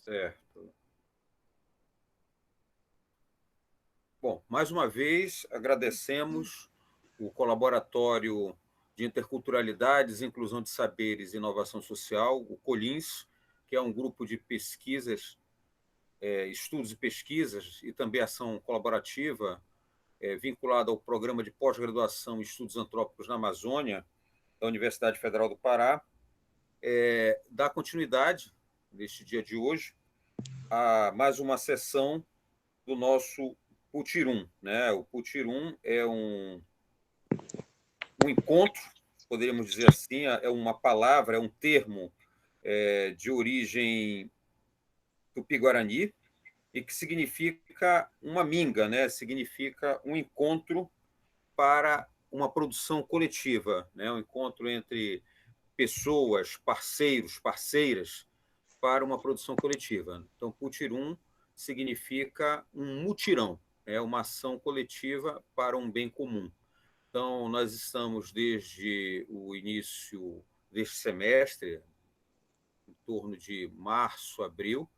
Certo. Bom, mais uma vez agradecemos o Colaboratório de Interculturalidades, Inclusão de Saberes e Inovação Social, o COLINS, que é um grupo de pesquisas, estudos e pesquisas, e também ação colaborativa, vinculada ao Programa de Pós-Graduação em Estudos Antrópicos na Amazônia, da Universidade Federal do Pará, dá continuidade, neste dia de hoje, a mais uma sessão do nosso Putirum, né? O Putirum é um encontro, poderíamos dizer assim, é uma palavra, é um termo de origem tupi-guarani e que significa uma minga, né? Significa um encontro para uma produção coletiva, né? Um encontro entre pessoas, parceiros, parceiras, para uma produção coletiva. Então, Putirum significa um mutirão, é uma ação coletiva para um bem comum. Então, nós estamos desde o início deste semestre, em torno de março, abril,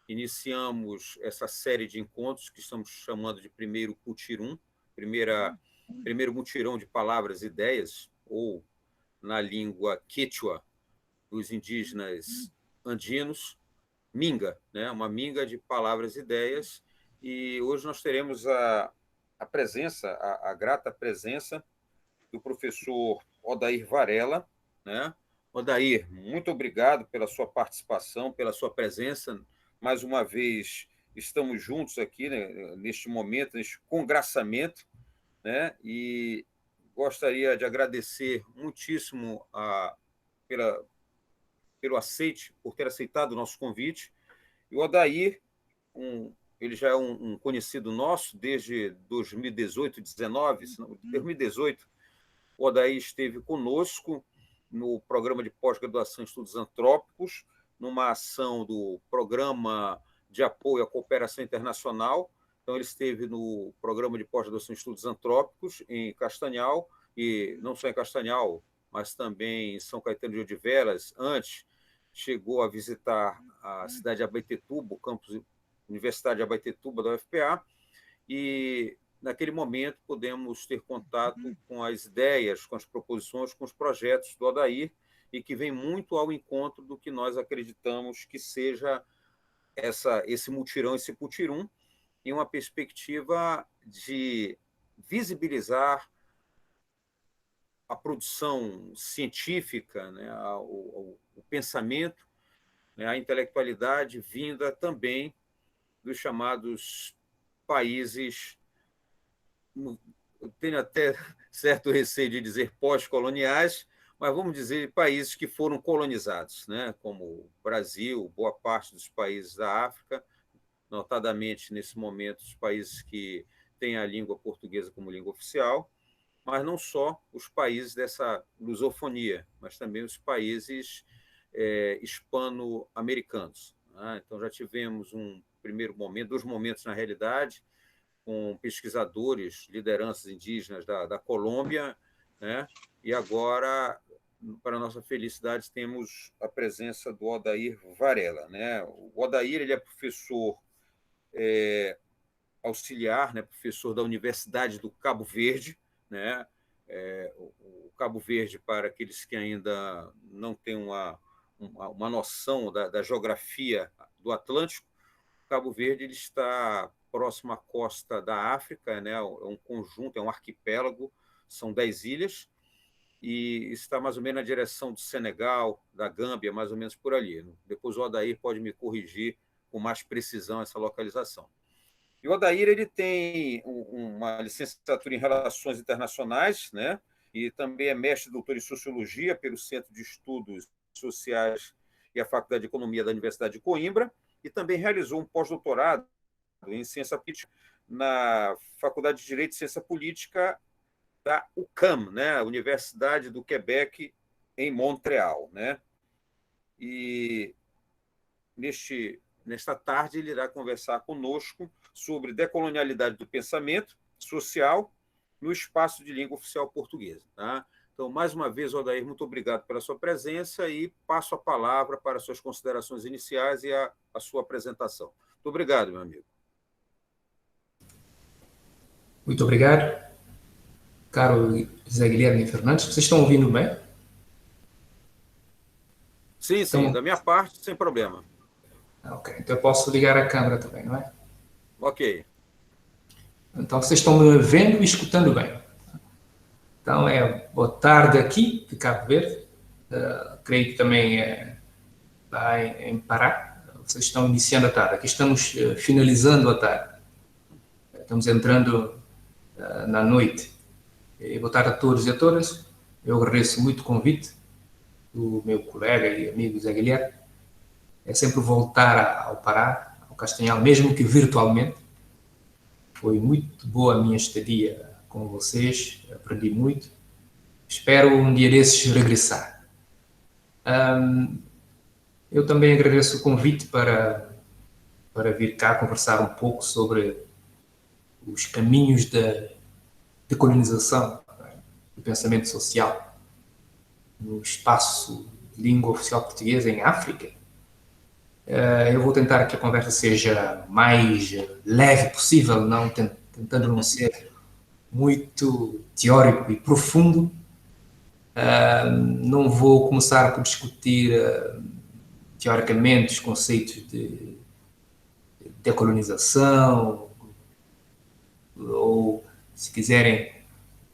iniciamos essa série de encontros que estamos chamando de primeiro Putirum, primeiro mutirão de palavras e ideias, ou na língua quechua dos indígenas andinos, minga, né? Uma minga de palavras e ideias. E hoje nós teremos a presença, a grata presença do professor Odair Varela, né? Odair, muito obrigado pela sua participação, pela sua presença. Mais uma vez, estamos juntos aqui, né, neste momento, neste congraçamento, né? E gostaria de agradecer muitíssimo pela, pelo aceite, por ter aceitado o nosso convite. E o Odair, ele já é um conhecido nosso desde 2018, 19, 2018. O Odair esteve conosco no programa de pós-graduação em estudos antrópicos, numa ação do Programa de Apoio à Cooperação Internacional. Então, ele esteve no programa de pós-graduação em estudos antrópicos em Castanhal, e não só em Castanhal, mas também em São Caetano de Odivelas. Antes, chegou a visitar a cidade de Abaetetuba, o campus Universidade de Abaetetuba da UFPA, e naquele momento podemos ter contato com as ideias, com as proposições, com os projetos do Odair, e que vem muito ao encontro do que nós acreditamos que seja esse mutirão, esse putirum, em uma perspectiva de visibilizar a produção científica, né, o pensamento, né, a intelectualidade vinda também dos chamados países, eu tenho até certo receio de dizer pós-coloniais, mas vamos dizer países que foram colonizados, né? Como o Brasil, boa parte dos países da África, notadamente nesse momento os países que têm a língua portuguesa como língua oficial, mas não só os países dessa lusofonia, mas também os países hispano-americanos. Né? Então já tivemos um primeiro momento, dois momentos na realidade, com pesquisadores, lideranças indígenas da Colômbia, né? E agora, para nossa felicidade, temos a presença do Odair Varela, né? O Odair, ele é professor auxiliar, né? Professor da Universidade do Cabo Verde, né? O Cabo Verde, para aqueles que ainda não têm uma noção da geografia do Atlântico, Cabo Verde ele está próximo à costa da África, né? É um conjunto, é um arquipélago, são 10 ilhas, e está mais ou menos na direção do Senegal, da Gâmbia, mais ou menos por ali. Depois o Odair pode me corrigir com mais precisão essa localização. E o Odair ele tem uma licenciatura em Relações Internacionais, né? E também é mestre e doutor em Sociologia pelo Centro de Estudos Sociais e a Faculdade de Economia da Universidade de Coimbra, e também realizou um pós-doutorado em Ciência Política na Faculdade de Direito e Ciência Política da UQAM, né? Universidade do Quebec, em Montreal. Né? E nesta tarde ele irá conversar conosco sobre decolonialidade do pensamento social no espaço de língua oficial portuguesa. Tá? Então, mais uma vez, Odair, muito obrigado pela sua presença e passo a palavra para as suas considerações iniciais e a sua apresentação. Muito obrigado, meu amigo. Muito obrigado, caro José Guilherme Fernandes. Vocês estão ouvindo bem? Sim, sim, Então, da minha parte, sem problema. ok. Então eu posso ligar a câmera também, não é? Ok. Então vocês estão me vendo e escutando bem. Então boa tarde aqui de Cabo Verde. Creio que também lá em Pará. Vocês estão iniciando a tarde. Aqui estamos finalizando a tarde. Estamos entrando na noite. Boa tarde a todos e a todas. Eu agradeço muito o convite do meu colega e amigo Zé Guilherme. É sempre voltar ao Pará, ao Castanhal, mesmo que virtualmente. Foi muito boa a minha estadia com vocês, aprendi muito. Espero um dia desses regressar. Eu também agradeço o convite para vir cá conversar um pouco sobre os caminhos da decolonização do pensamento social no espaço de língua oficial portuguesa em África. Eu vou tentar que a conversa seja mais leve possível, não tentando não ser muito teórico e profundo. Não vou começar por discutir teoricamente os conceitos de decolonização ou, se quiserem,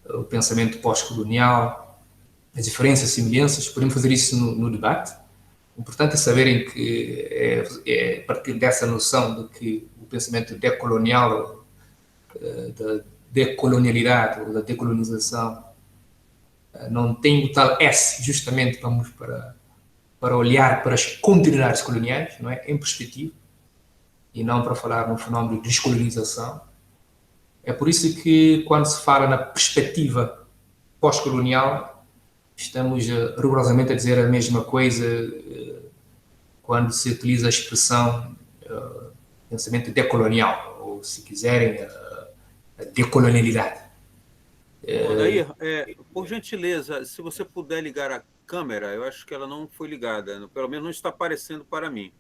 o pensamento pós-colonial, as diferenças, e semelhanças. Podemos fazer isso no debate. O importante é saberem que é a partir dessa noção de que o pensamento decolonial, da decolonialidade ou da decolonização, não tem o tal S, justamente vamos para olhar para as continuidades coloniais, não é? Em perspectiva, e não para falar no fenómeno de descolonização. É por isso que, quando se fala na perspectiva pós-colonial, estamos rigorosamente a dizer a mesma coisa quando se utiliza a expressão pensamento decolonial, ou, se quiserem, a decolonialidade. Odair, por gentileza, se você puder ligar a câmera, eu acho que ela não foi ligada, pelo menos não está aparecendo para mim.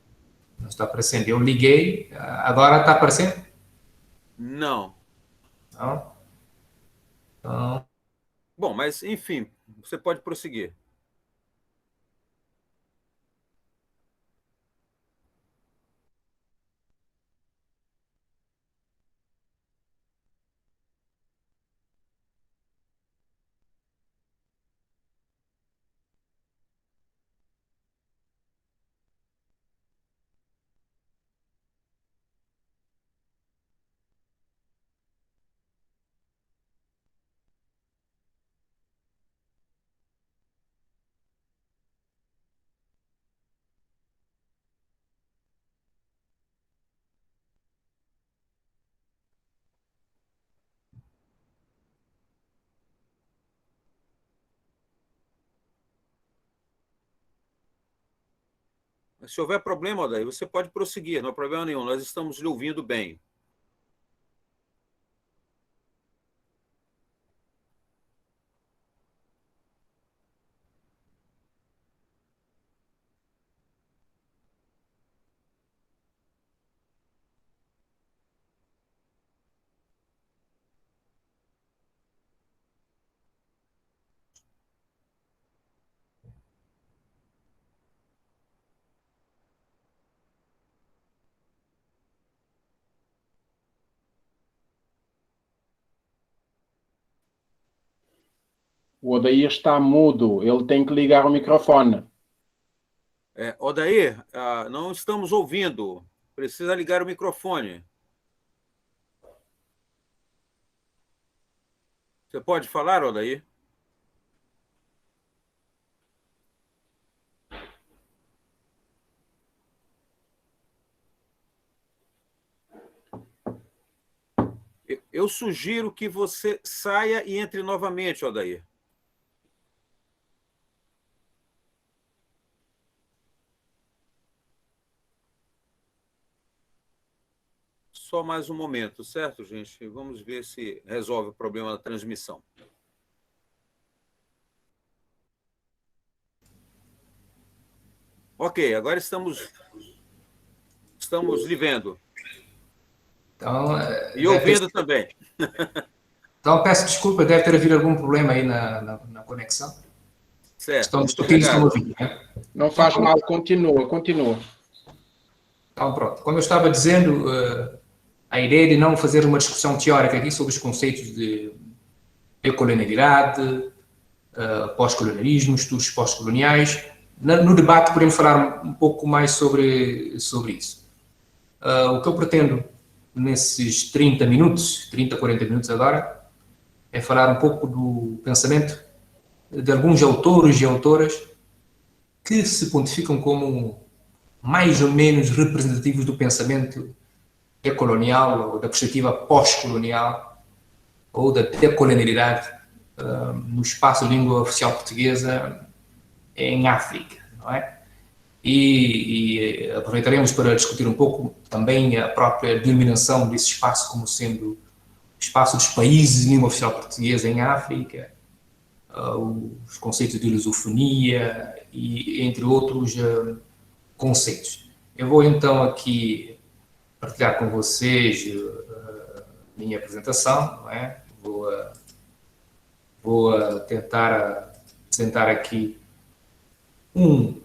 Não está aparecendo. Eu liguei, agora está aparecendo? Não. Não? Então, Bom, mas enfim, você pode prosseguir. Se houver problema, Odair, você pode prosseguir, não há problema nenhum, nós estamos lhe ouvindo bem. O Odair está mudo, ele tem que ligar o microfone. Odair, não estamos ouvindo, precisa ligar o microfone. Você pode falar, Odair? Eu sugiro que você saia e entre novamente, Odair. Só mais um momento, certo, gente? Vamos ver se resolve o problema da transmissão. Ok, agora estamos lhe vendo. Então, E ouvindo também. então, peço desculpa, deve ter havido algum problema aí na conexão. Certo, Estão muito discutindo, estão a obrigado. ouvir, né? Não faz mal, continua, continua. Então, pronto. Como eu estava dizendo, a ideia de não fazer uma discussão teórica aqui sobre os conceitos de decolonialidade, pós-colonialismo, estudos pós-coloniais. No debate podemos falar um pouco mais sobre isso. O que eu pretendo nesses 30 minutos, 30, 40 minutos agora, é falar um pouco do pensamento de alguns autores e autoras que se pontificam como mais ou menos representativos do pensamento decolonial ou da perspectiva pós-colonial ou da decolonialidade no espaço de língua oficial portuguesa em África, não é? E aproveitaremos para discutir um pouco também a própria denominação desse espaço como sendo o espaço dos países de língua oficial portuguesa em África, os conceitos de lusofonia e entre outros conceitos. Eu vou então aqui partilhar com vocês a minha apresentação, não é? Vou tentar apresentar aqui um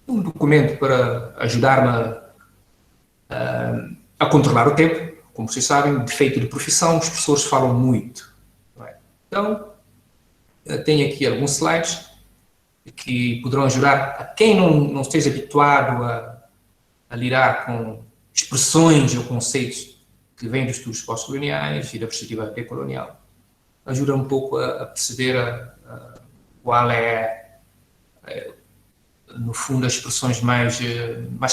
documento para ajudar-me a controlar o tempo. Como vocês sabem, defeito de profissão, os professores falam muito. Não é? Então, tenho aqui alguns slides que poderão ajudar a quem não esteja habituado a lidar com expressões ou conceitos que vêm dos estudos pós-coloniais e da perspectiva decolonial. Ajuda um pouco a perceber qual é, no fundo, as expressões mais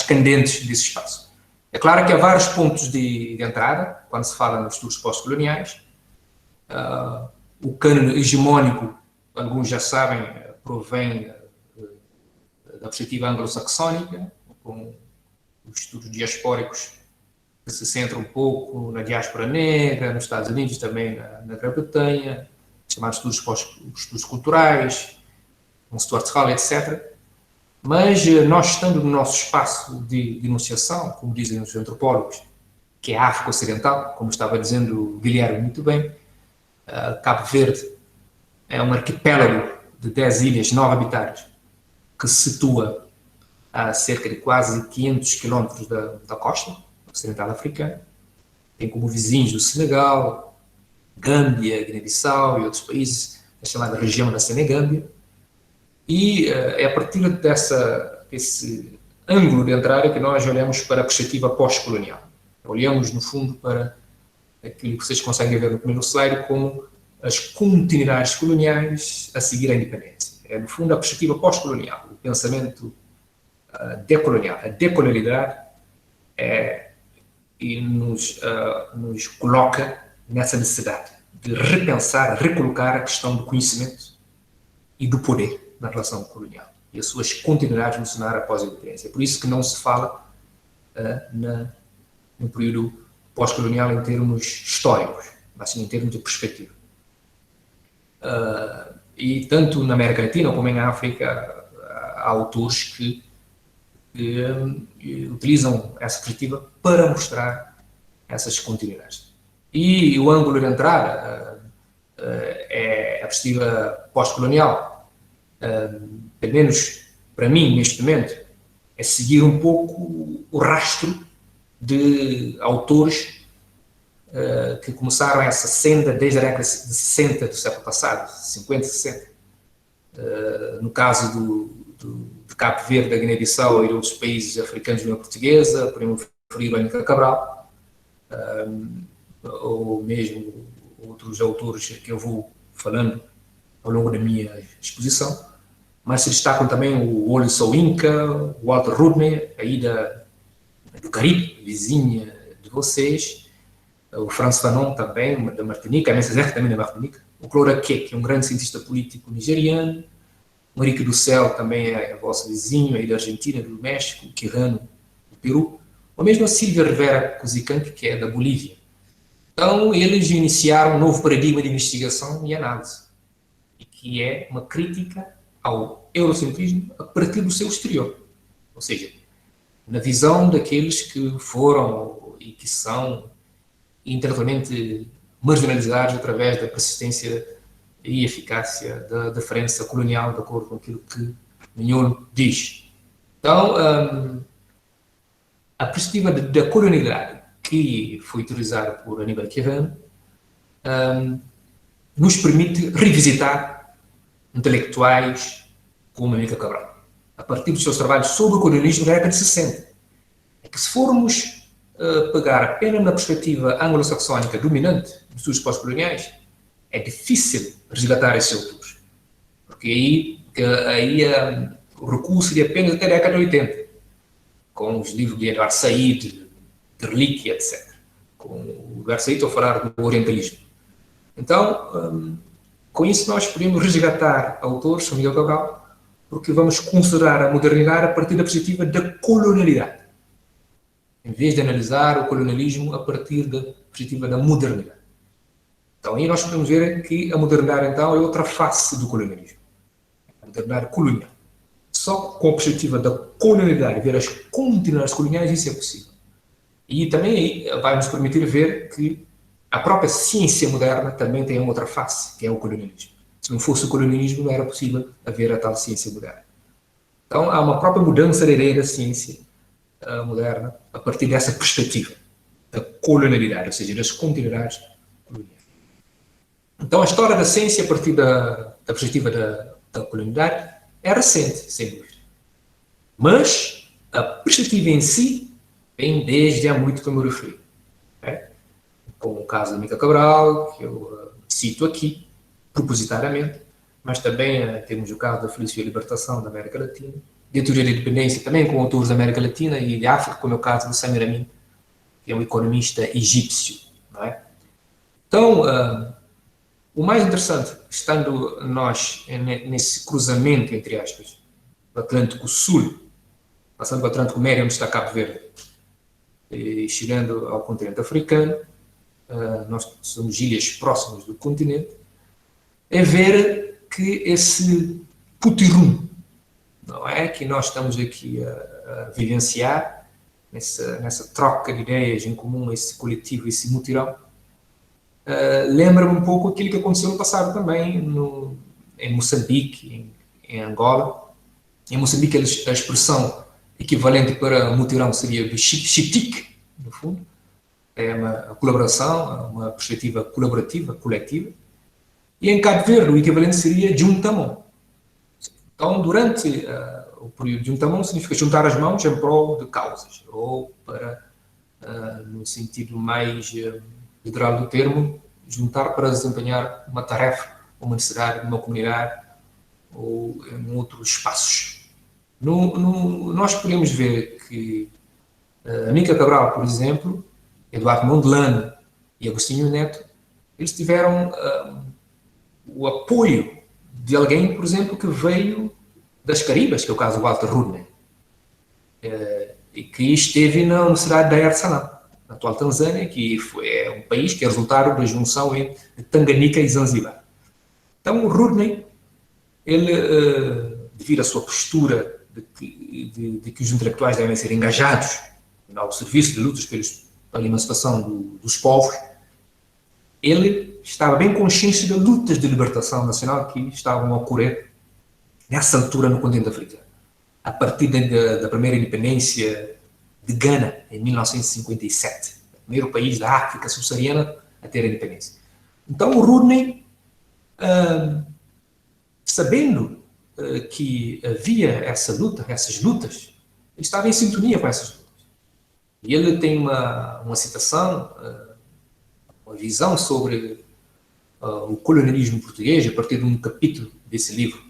candentes desse espaço. É claro que há vários pontos de entrada quando se fala nos estudos pós-coloniais. O cânone hegemónico, alguns já sabem, provém da perspectiva anglo-saxónica, com os estudos diaspóricos que se centram um pouco na diáspora negra, nos Estados Unidos, também na Grã-Bretanha, chamados estudos culturais, com Stuart Hall, etc. Mas nós, estando no nosso espaço de enunciação, como dizem os antropólogos, que é a África Ocidental, como estava dizendo o Guilherme muito bem, Cabo Verde é um arquipélago de 10 ilhas, 9 habitadas, que se situa a cerca de quase 500 quilómetros da costa ocidental africana. Tem como vizinhos o Senegal, Gâmbia, Guiné-Bissau e outros países, a chamada região da Senegâmbia. E é a partir desse ângulo de entrada que nós olhamos para a perspectiva pós-colonial. Olhamos, no fundo, para aquilo que vocês conseguem ver no primeiro slide como as continuidades coloniais a seguir à independência. É, no fundo, a perspectiva pós-colonial, o pensamento decolonial. A decolonialidade nos coloca nessa necessidade de repensar, recolocar a questão do conhecimento e do poder na relação colonial e as suas continuidades no cenário após a independência. É por isso que não se fala no período pós-colonial em termos históricos, mas sim em termos de perspectiva. E tanto na América Latina como em África há autores que utilizam essa perspectiva para mostrar essas continuidades. E o ângulo de entrada é a perspectiva pós-colonial. Pelo menos para mim, neste momento, é seguir um pouco o rastro de autores que começaram essa senda desde a década de 60 do século passado, 50, 60. No caso de Cabo Verde, da Guiné-Bissau e de outros países africanos de língua portuguesa, podemos referir a Anícar Cabral, ou mesmo outros autores que eu vou falando ao longo da minha exposição, mas se destacam também o Wole Soyinka, o Walter Rodney, aí do Caribe, vizinha de vocês, o Franz Fanon também, da Martinica, a Messa também da Martinica, o Clora Quet, que é um grande cientista político nigeriano, o Henrique do Céu também é vosso vizinho, aí da Argentina, do México, o Quirrano, do Peru, ou mesmo a Silvia Rivera Cusicanque, que é da Bolívia. Então, eles iniciaram um novo paradigma de investigação e análise, que é uma crítica ao eurocentrismo a partir do seu exterior. Ou seja, na visão daqueles que foram e que são intelectualmente marginalizados através da persistência e eficácia da diferença colonial, de acordo com aquilo que Mignolo diz. Então, a perspectiva da colonialidade que foi utilizada por Aníbal Quijano nos permite revisitar intelectuais como Amílcar Cabral, a partir dos seus trabalhos sobre o colonialismo da década de 60. É que se formos pegar apenas na perspectiva anglo-saxónica dominante dos estudos pós-coloniais, é difícil resgatar esses autores. Porque aí o recurso seria apenas até a década de 80, com os livros de Edward Said, Terlik, etc. Com o Edward Said, estou a falar do orientalismo. Então, com isso nós podemos resgatar autores como Amílcar Cabral, porque vamos considerar a modernidade a partir da perspectiva da colonialidade, em vez de analisar o colonialismo a partir da perspectiva da modernidade. Então aí nós podemos ver que a modernidade então é outra face do colonialismo, a modernidade colonial. Só com a perspectiva da colonialidade, ver as continuidades coloniais, isso é possível. E também aí vai nos permitir ver que a própria ciência moderna também tem outra face, que é o colonialismo. Se não fosse o colonialismo, não era possível haver a tal ciência moderna. Então, há uma própria mudança da ideia da ciência moderna a partir dessa perspectiva da colonialidade, ou seja, das continuidades coloniais. Então, a história da ciência a partir da perspectiva da colonialidade é recente, sem dúvida. Mas a perspectiva em si vem desde há muito, como eu referi. Com o caso de Amílcar Cabral, que eu cito aqui, propositadamente, mas também temos o caso da filosofia e libertação da América Latina, de teoria da independência, também com autores da América Latina e de África, como é o caso de Samir Amin, que é um economista egípcio. Não é? Então, o mais interessante, estando nós nesse cruzamento, entre aspas, do Atlântico Sul, passando do Atlântico Médio, onde está Cabo Verde, e chegando ao continente africano, nós somos ilhas próximas do continente, é ver que esse putirum, não é, que nós estamos aqui a vivenciar, nessa troca de ideias em comum, esse coletivo, esse mutirão, lembra-me um pouco aquilo que aconteceu no passado também, em Moçambique, em Angola. Em Moçambique, a expressão equivalente para mutirão seria do chitique, no fundo. É uma colaboração, uma perspectiva colaborativa, coletiva. E em Cabo Verde, o equivalente seria juntamão. Então, durante o período de juntamão, significa juntar as mãos em prol de causas, ou para, no sentido mais literal do termo, juntar para desempenhar uma tarefa, uma necessidade, uma comunidade, ou em outros espaços. Nós podemos ver que Amílcar Cabral, por exemplo, Eduardo Mondlane e Agostinho Neto, eles tiveram o apoio de alguém, por exemplo, que veio das Caribas, que é o caso do Walter Rudney, e que esteve na Universidade da Dar es Salaam, na atual Tanzânia, que é um país que é resultado da junção entre Tanganyika e Zanzibar. Então, o Rudney, ele, devido à sua postura de que os intelectuais devem ser engajados ao serviço de lutas pela emancipação dos povos, ele estava bem consciente das lutas de libertação nacional que estavam a ocorrer nessa altura no continente africano. A partir da primeira independência de Gana, em 1957, o primeiro país da África subsaariana a ter a independência. Então o Rudney, sabendo que havia essas lutas, ele estava em sintonia com essas lutas. E ele tem uma citação, uma visão sobre o colonialismo português, a partir de um capítulo desse livro,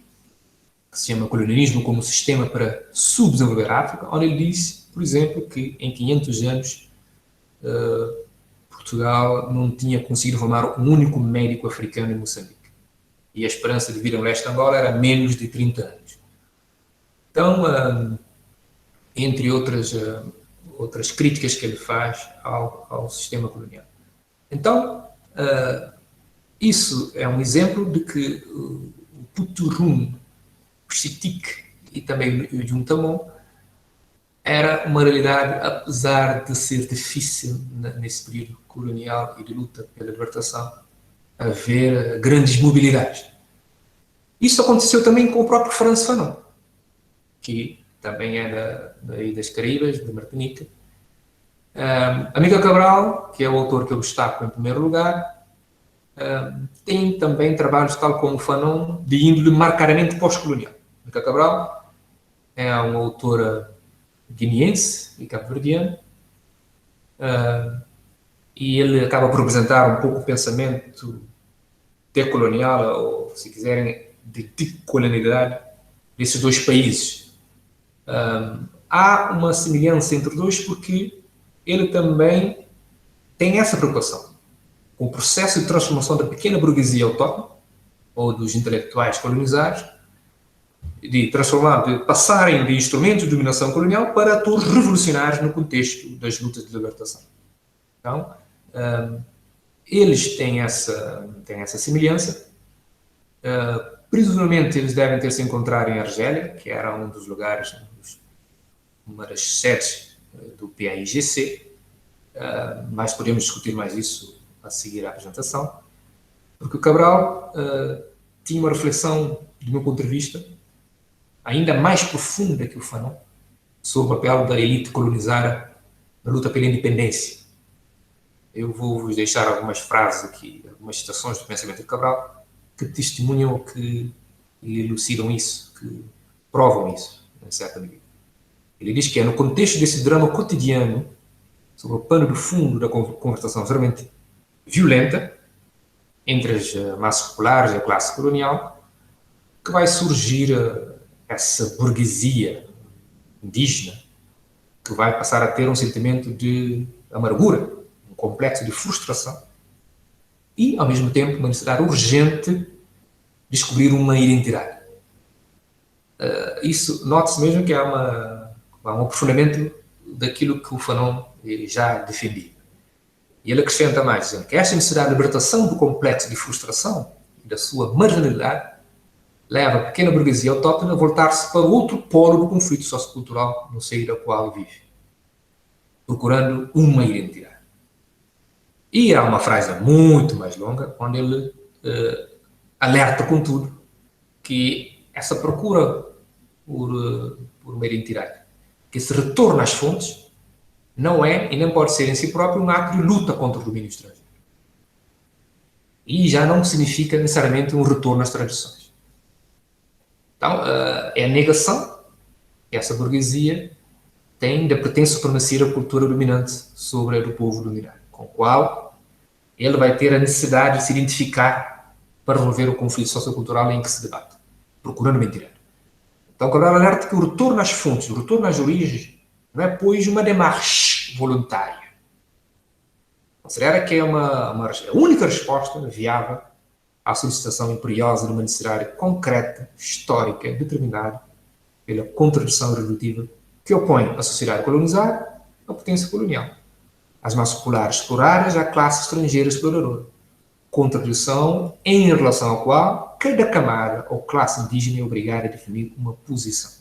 que se chama Colonialismo como Sistema para Subdesenvolver a África, onde ele diz, por exemplo, que em 500 anos Portugal não tinha conseguido formar um único médico africano em Moçambique. E a esperança de vida no leste de Angola era menos de 30 anos. Então, entre outras críticas que ele faz ao sistema colonial. Então, isso é um exemplo de que o Putirum, Xitique e também o Juntamon, era uma realidade, apesar de ser difícil nesse período colonial e de luta pela libertação, haver grandes mobilidades. Isso aconteceu também com o próprio Frantz Fanon, que também é das Caraíbas, de Martinica. Amílcar Cabral, que é o autor que eu destaco em primeiro lugar, tem também trabalhos, tal como o Fanon, de índole marcadamente pós-colonial. Amílcar Cabral é uma autora guineense e cabo-verdiano, e ele acaba por representar um pouco o pensamento decolonial, ou, se quiserem, de decolonialidade desses dois países. Há uma semelhança entre os dois porque ele também tem essa preocupação com o processo de transformação da pequena burguesia autóctone, ou dos intelectuais colonizados, de passarem de instrumentos de dominação colonial para atores revolucionários no contexto das lutas de libertação. Então, eles têm essa semelhança. Presumivelmente, eles devem ter se encontrado em Argélia, que era um dos lugares, uma das sedes do PAIGC, mas podemos discutir mais isso a seguir à apresentação, porque o Cabral tinha uma reflexão, do meu ponto de vista, ainda mais profunda que o Fanon, sobre o papel da elite colonizada na luta pela independência. Eu vou vos deixar algumas frases aqui, algumas citações do pensamento de Cabral, que testemunham, que elucidam isso, que provam isso, em certa medida. Ele diz que é no contexto desse drama cotidiano, sobre o pano de fundo da conversação realmente violenta entre as massas populares e a classe colonial, que vai surgir essa burguesia indígena, que vai passar a ter um sentimento de amargura, um complexo de frustração e, ao mesmo tempo, uma necessidade urgente de descobrir uma identidade. Isso, note-se mesmo que há um aprofundamento daquilo que o Fanon já defendia. E ele acrescenta mais, dizendo que esta necessidade de libertação do complexo de frustração e da sua marginalidade leva a pequena burguesia autóctone a voltar-se para outro polo do conflito sociocultural no seio da qual vive, procurando uma identidade. E há uma frase muito mais longa, onde ele alerta, contudo, que essa procura por uma identidade, que esse retorno às fontes, não é e nem pode ser em si próprio um ato de luta contra o domínio estrangeiro. E já não significa necessariamente um retorno às tradições. Então, é a negação que essa burguesia tem da pretensão supremacia da cultura dominante sobre a do povo dominado, com o qual ele vai ter a necessidade de se identificar para resolver o conflito sociocultural em que se debate, procurando uma identidade. Então, Cabral alerta que o retorno às fontes, o retorno às origens, não é, pois, uma démarche voluntária. Considera que é a única resposta viável à solicitação imperiosa de uma necessidade concreta, histórica, determinada pela contradição resolutiva que opõe a sociedade colonizada à potência colonial, as massas populares exploradas à classe estrangeira exploradora, contradição em relação à qual cada camada ou classe indígena é obrigada a definir uma posição.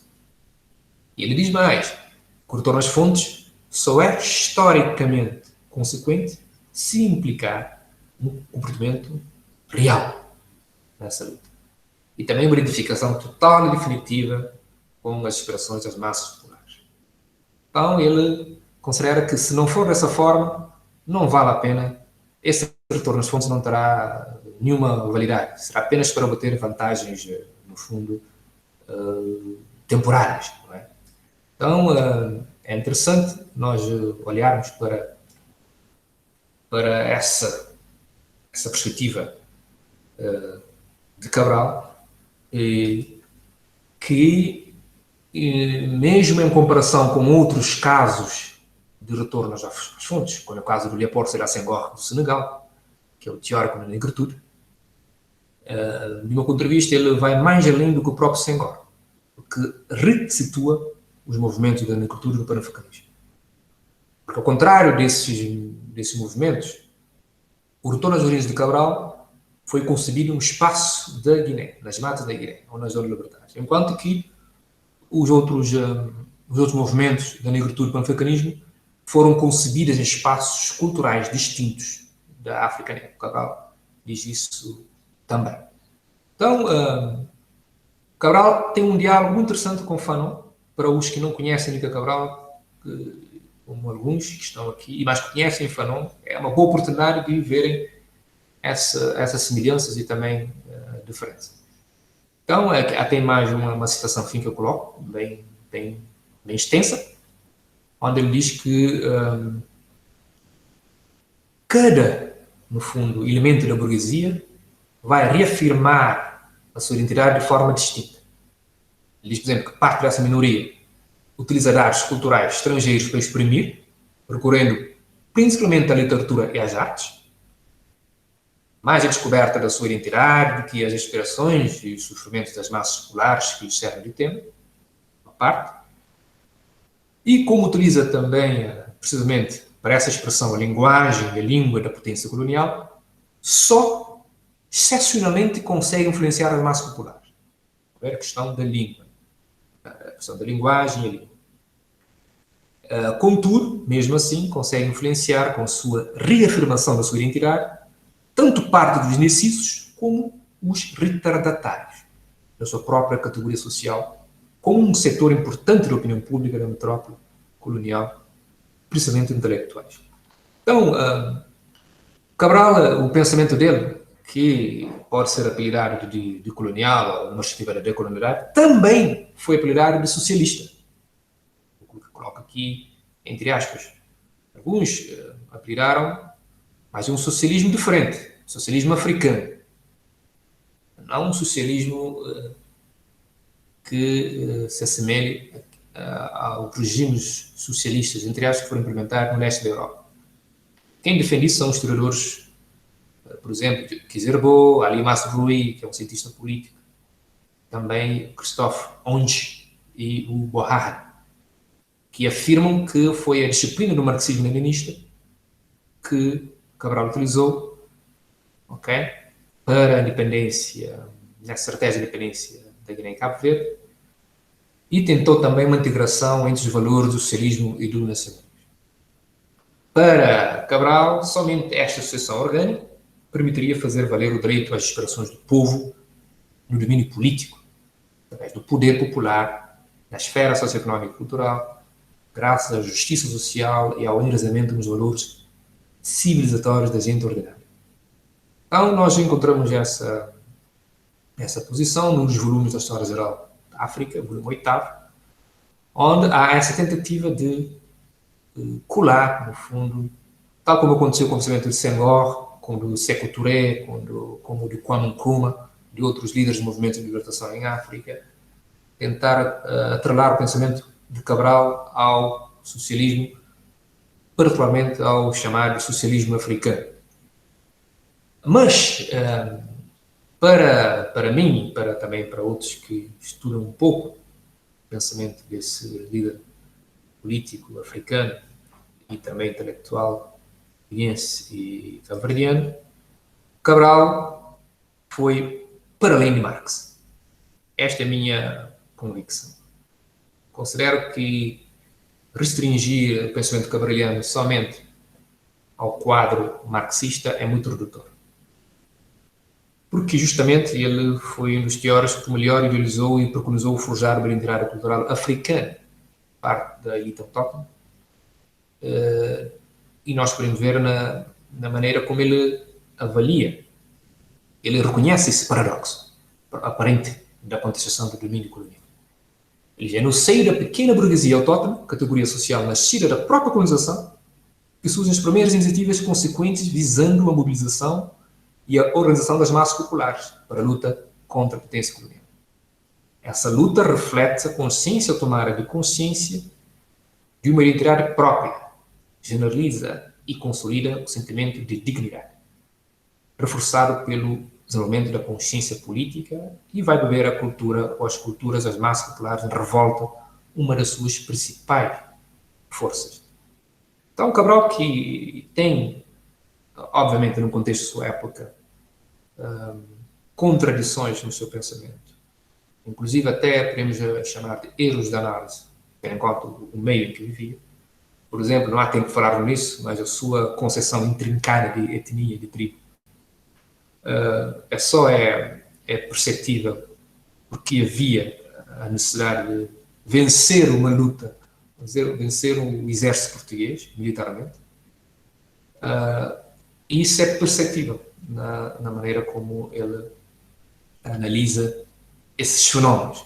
E ele diz mais, que o retorno às fontes só é historicamente consequente se implicar um comportamento real nessa luta. E também uma identificação total e definitiva com as aspirações das massas populares. Então, ele considera que, se não for dessa forma, não vale a pena, esse retorno às fontes não terá nenhuma validade. Será apenas para obter vantagens, no fundo, temporárias. Não é? Então, é interessante nós olharmos para essa perspectiva de Cabral, que, mesmo em comparação com outros casos de retorno às fontes, como é o caso do Léopold Sédar Senghor do Senegal, que é o teórico da negritude, de uma ponto de vista, ele vai mais além do que o próprio Senghor, porque resitua os movimentos da negritude do panafricanismo. Porque, ao contrário desses movimentos, o retorno às origens de Cabral foi concebido um espaço da Guiné, nas matas da Guiné, ou na zona de liberdade. Enquanto que os outros movimentos da negritude e panafricanismo foram concebidos em espaços culturais distintos da África negra. Cabral diz isso também. Então, Cabral tem um diálogo muito interessante com Fanon. Para os que não conhecem Nica Cabral, como alguns que estão aqui, mas que conhecem Fanon, é uma boa oportunidade de verem essas semelhanças e também diferenças. Então, há tem mais uma citação fim que eu coloco, bem extensa, onde ele diz que cada, no fundo, elemento da burguesia vai reafirmar a sua identidade de forma distinta. Ele diz, por exemplo, que parte dessa minoria utiliza dados culturais estrangeiros para exprimir, recorrendo principalmente à literatura e às artes, mais a descoberta da sua identidade do que as aspirações e os sofrimentos das massas populares que lhes servem de tema, uma parte. E como utiliza também, precisamente, para essa expressão, a linguagem e a língua da potência colonial, só excepcionalmente consegue influenciar as massas populares. É a questão da língua, a questão da linguagem e a língua. Contudo, mesmo assim, consegue influenciar com a sua reafirmação da sua identidade tanto parte dos indecisos como os retardatários da sua própria categoria social, como um setor importante da opinião pública da metrópole colonial, principalmente intelectuais. Então, Cabral, o pensamento dele, que pode ser apelidado de colonial, ou numa perspectiva da decolonialidade, também foi apelidado de socialista. O que coloco aqui entre aspas. Alguns apelidaram, mas é um socialismo diferente, socialismo africano. Não um socialismo que se assemelhe aos regimes socialistas, entre aspas, que foram implementados no leste da Europa. Quem defende isso são os historiadores, por exemplo, Kizerbo, Ali Masrui, que é um cientista político, também Christophe Onge e o Bohar, que afirmam que foi a disciplina do marxismo-leninista que Cabral utilizou, okay, para a independência, na estratégia de independência da Guiné e Cabo Verde, e tentou também uma integração entre os valores do socialismo e do nacionalismo. Para Cabral, somente esta associação orgânica permitiria fazer valer o direito às aspirações do povo no domínio político, através do poder popular, na esfera socioeconómica e cultural, graças à justiça social e ao enraizamento nos valores civilizatórios da gente ordinária. Então, nós encontramos essa posição nos volumes da História Geral da África, volume 8º, onde há essa tentativa de colar, no fundo, tal como aconteceu com o pensamento de Senghor, com o do Sékou Touré, como o de Kwame Nkrumah, de outros líderes de movimentos de libertação em África, tentar atrelar o pensamento de Cabral ao socialismo, particularmente ao chamado socialismo africano. Mas, para mim e também para outros que estudam um pouco o pensamento desse líder político africano e também intelectual guineense e cabo-verdiano, Cabral foi para além de Marx. Esta é a minha convicção. Considero que restringir o pensamento cabraliano somente ao quadro marxista é muito redutor. Porque justamente ele foi um dos teóricos que melhor idealizou e preconizou forjar uma identidade cultural africana, parte da elite autóctone, e nós podemos ver na maneira como ele avalia, ele reconhece esse paradoxo aparente da contestação do domínio colonial. Ele é no seio da pequena burguesia autóctone, categoria social nascida da própria colonização, que surgem as primeiras iniciativas consequentes visando a mobilização e a organização das massas populares para a luta contra a potência colonial. Essa luta reflete a consciência ou tomada de consciência de uma identidade própria, generaliza e consolida o sentimento de dignidade, reforçado pelo desenvolvimento da consciência política, e vai beber a cultura ou as culturas das massas populares em revolta, uma das suas principais forças. Então, Cabral, que tem, obviamente, no contexto da sua época, contradições no seu pensamento, inclusive até podemos chamar de erros de análise, tendo em conta o meio em que vivia. Por exemplo, não há tempo de falar nisso, mas a sua concepção intrincada de etnia, de tribo, é perceptível porque havia a necessidade de vencer uma luta, vencer o exército português, militarmente. E isso é perceptível na maneira como ele analisa esses fenómenos.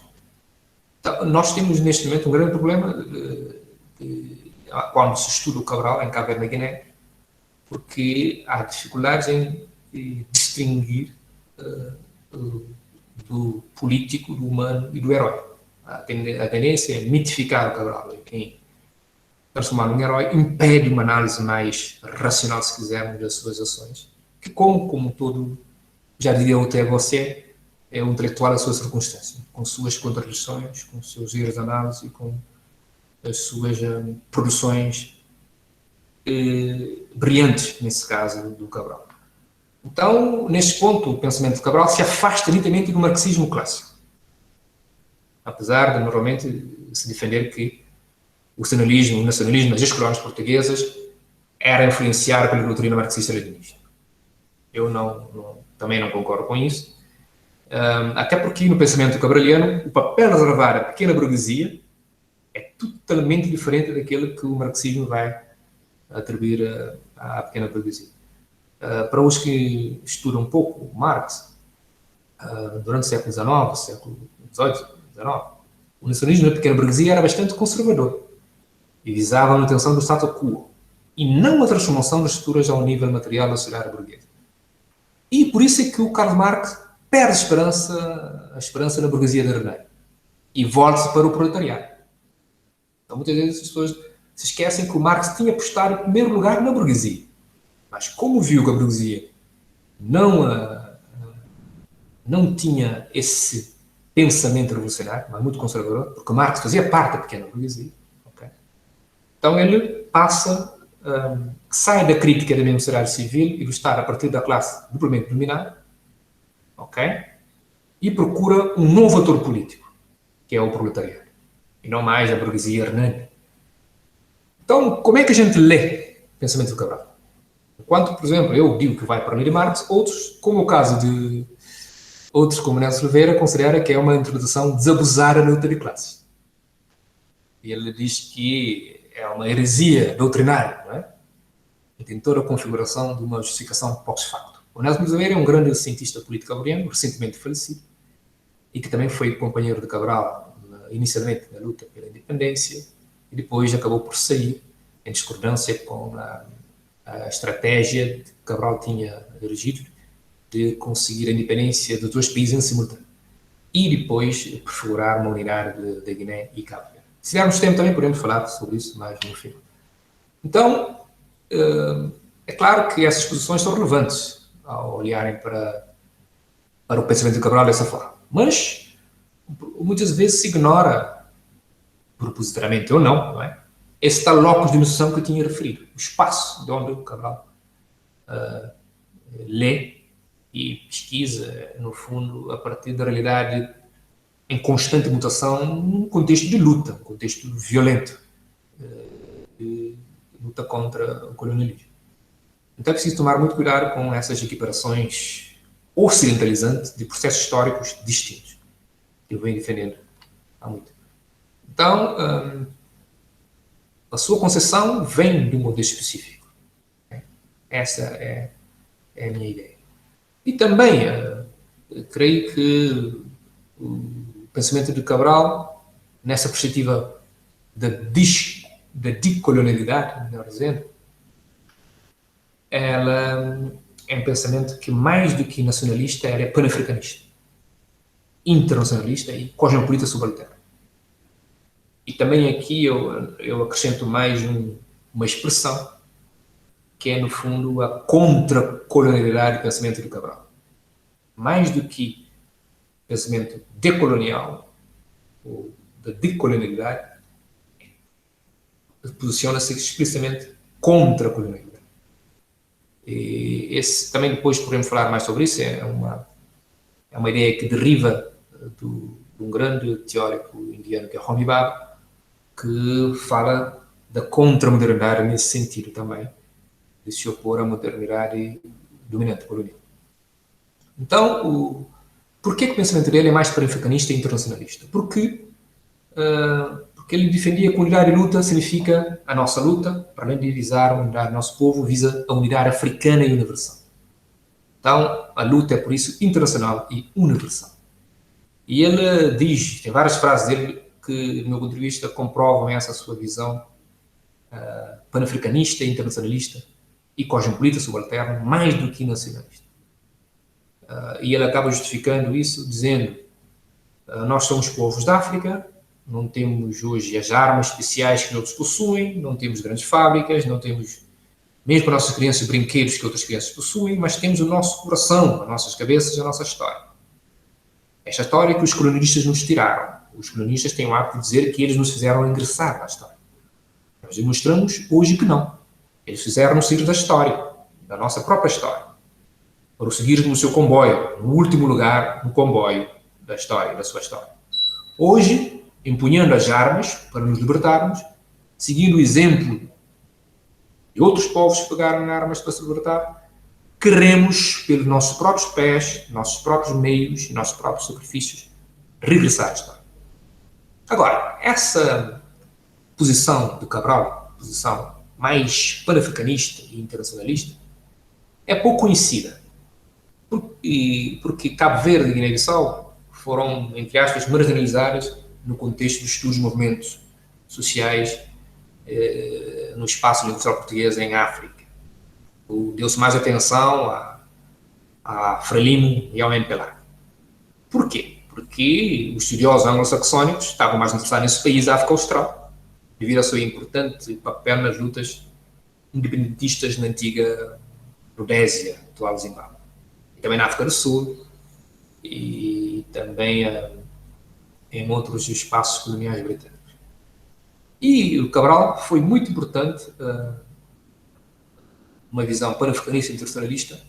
Então, nós temos neste momento um grande problema quando se estuda o Cabral em Cabo Verde, na Guiné, porque há dificuldades em distinguir do político, do humano e do herói. A tendência é mitificar o Cabral, em transformar num herói, impede uma análise mais racional, se quisermos, das suas ações, que como todo, já diria o T.H. é um intelectual à sua circunstância, com suas contradições, com seus erros de análise e com as suas produções brilhantes, nesse caso, do Cabral. Então, neste ponto, o pensamento de Cabral se afasta nitidamente do marxismo clássico, apesar de, normalmente, se defender que o nacionalismo das colónias portuguesas era influenciado pela doutrina marxista-leninista. Eu também não concordo com isso, até porque no pensamento cabraliano o papel reservado à pequena burguesia é totalmente diferente daquele que o marxismo vai atribuir à pequena burguesia. Para os que estudam um pouco Marx, durante o século XIX, século XVIII, XIX, o nacionalismo da pequena burguesia era bastante conservador e visava a manutenção do status quo e não a transformação das estruturas ao nível material da sociedade burguesa. E por isso é que o Karl Marx perde a esperança na burguesia de Renan e volta-se para o proletariado. Então, muitas vezes as pessoas se esquecem que o Marx tinha apostado em primeiro lugar na burguesia. Mas como viu que a burguesia não tinha esse pensamento revolucionário, mas muito conservador, porque Marx fazia parte da pequena burguesia, okay? Então ele sai da crítica da mesma sociedade civil e do Estado a partir da classe duplamente dominada, okay? E procura um novo ator político, que é o proletariado, e não mais a burguesia hernani. Então, como é que a gente lê o pensamento do Cabral? Enquanto, por exemplo, eu digo que vai para Ler Marx, outros, como o caso de outros como Nelson Oliveira, considera que é uma interpretação desabusada da luta de classes. E ele diz que é uma heresia doutrinária, não é? E tem toda a configuração de uma justificação post-facto. O Nelson Oliveira é um grande cientista político cabo-verdiano, recentemente falecido, e que também foi companheiro de Cabral, inicialmente na luta pela independência, e depois acabou por sair em discordância com a estratégia que Cabral tinha dirigido de conseguir a independência de dois países em simultâneo e depois prefigurar uma unidade da Guiné e Cabo Verde. Se tivermos tempo também podemos falar sobre isso mais no fim. Então, é claro que essas posições são relevantes ao olharem para o pensamento de Cabral dessa forma, mas muitas vezes se ignora, propositadamente ou não é? Esse tal locus de iniciação que eu tinha referido, o espaço de onde o Cabral lê e pesquisa, no fundo, a partir da realidade em constante mutação, num contexto de luta, um contexto violento, de luta contra o colonialismo. Então é preciso tomar muito cuidado com essas equiparações ocidentalizantes de processos históricos distintos, que eu venho defendendo há muito. Então, a sua concepção vem de um contexto específico. Essa é a minha ideia. E também, creio que o pensamento de Cabral, nessa perspectiva da decolonialidade, melhor dizendo, ela é um pensamento que, mais do que nacionalista, ela é pan-africanista, internacionalista e cosmopolita subalterno. E também aqui eu acrescento mais uma expressão, que é, no fundo, a contra-colonialidade do pensamento de Cabral. Mais do que pensamento decolonial, ou da decolonialidade, posiciona-se explicitamente contra a colonialidade. E esse, também depois podemos falar mais sobre isso, é uma ideia que deriva de um grande teórico indiano, que é Homi Bhabha, que fala da contra-modernidade nesse sentido também, de se opor à modernidade dominante colonial. Então, por que o pensamento dele é mais pan-africanista e internacionalista? Porque ele defendia que a unidade de luta significa a nossa luta, para além de visar a unidade do nosso povo, visa a unidade africana e universal. Então, a luta é, por isso, internacional e universal. E ele diz, tem várias frases dele que, do meu ponto de vista, comprovam essa sua visão pan-africanista, internacionalista e cosmopolita subalterno, mais do que nacionalista. E ele acaba justificando isso dizendo: nós somos povos da África, não temos hoje as armas especiais que outros possuem, não temos grandes fábricas, não temos mesmo as nossas crianças brinquedos que outras crianças possuem, mas temos o nosso coração, as nossas cabeças, a nossa história. Esta história que os colonialistas nos tiraram. Os colonialistas têm o hábito de dizer que eles nos fizeram ingressar na história. Nós demonstramos hoje que não. Eles fizeram-nos sair da história, da nossa própria história, para o seguir no seu comboio, no último lugar no comboio da história, da sua história. Hoje, empunhando as armas para nos libertarmos, seguindo o exemplo de outros povos que pegaram armas para se libertar, queremos, pelos nossos próprios pés, nossos próprios meios, nossos próprios sacrifícios, regressar à história. Agora, essa posição do Cabral, posição mais pan-africanista e internacionalista, é pouco conhecida. Porque Cabo Verde e Guiné-Bissau foram, entre aspas, marginalizadas no contexto dos estudos de movimentos sociais no espaço universal português em África. Deu-se mais atenção a Frelimo e ao MPLA. Por quê? Porque os estudiosos anglo-saxónicos estavam mais interessados nesse país da África Austral, devido ao seu importante papel nas lutas independentistas na antiga Rodésia, atual Zimbábue. E também na África do Sul, e também em outros espaços coloniais britânicos. E o Cabral foi muito importante, uma visão pan-africanista e internacionalista,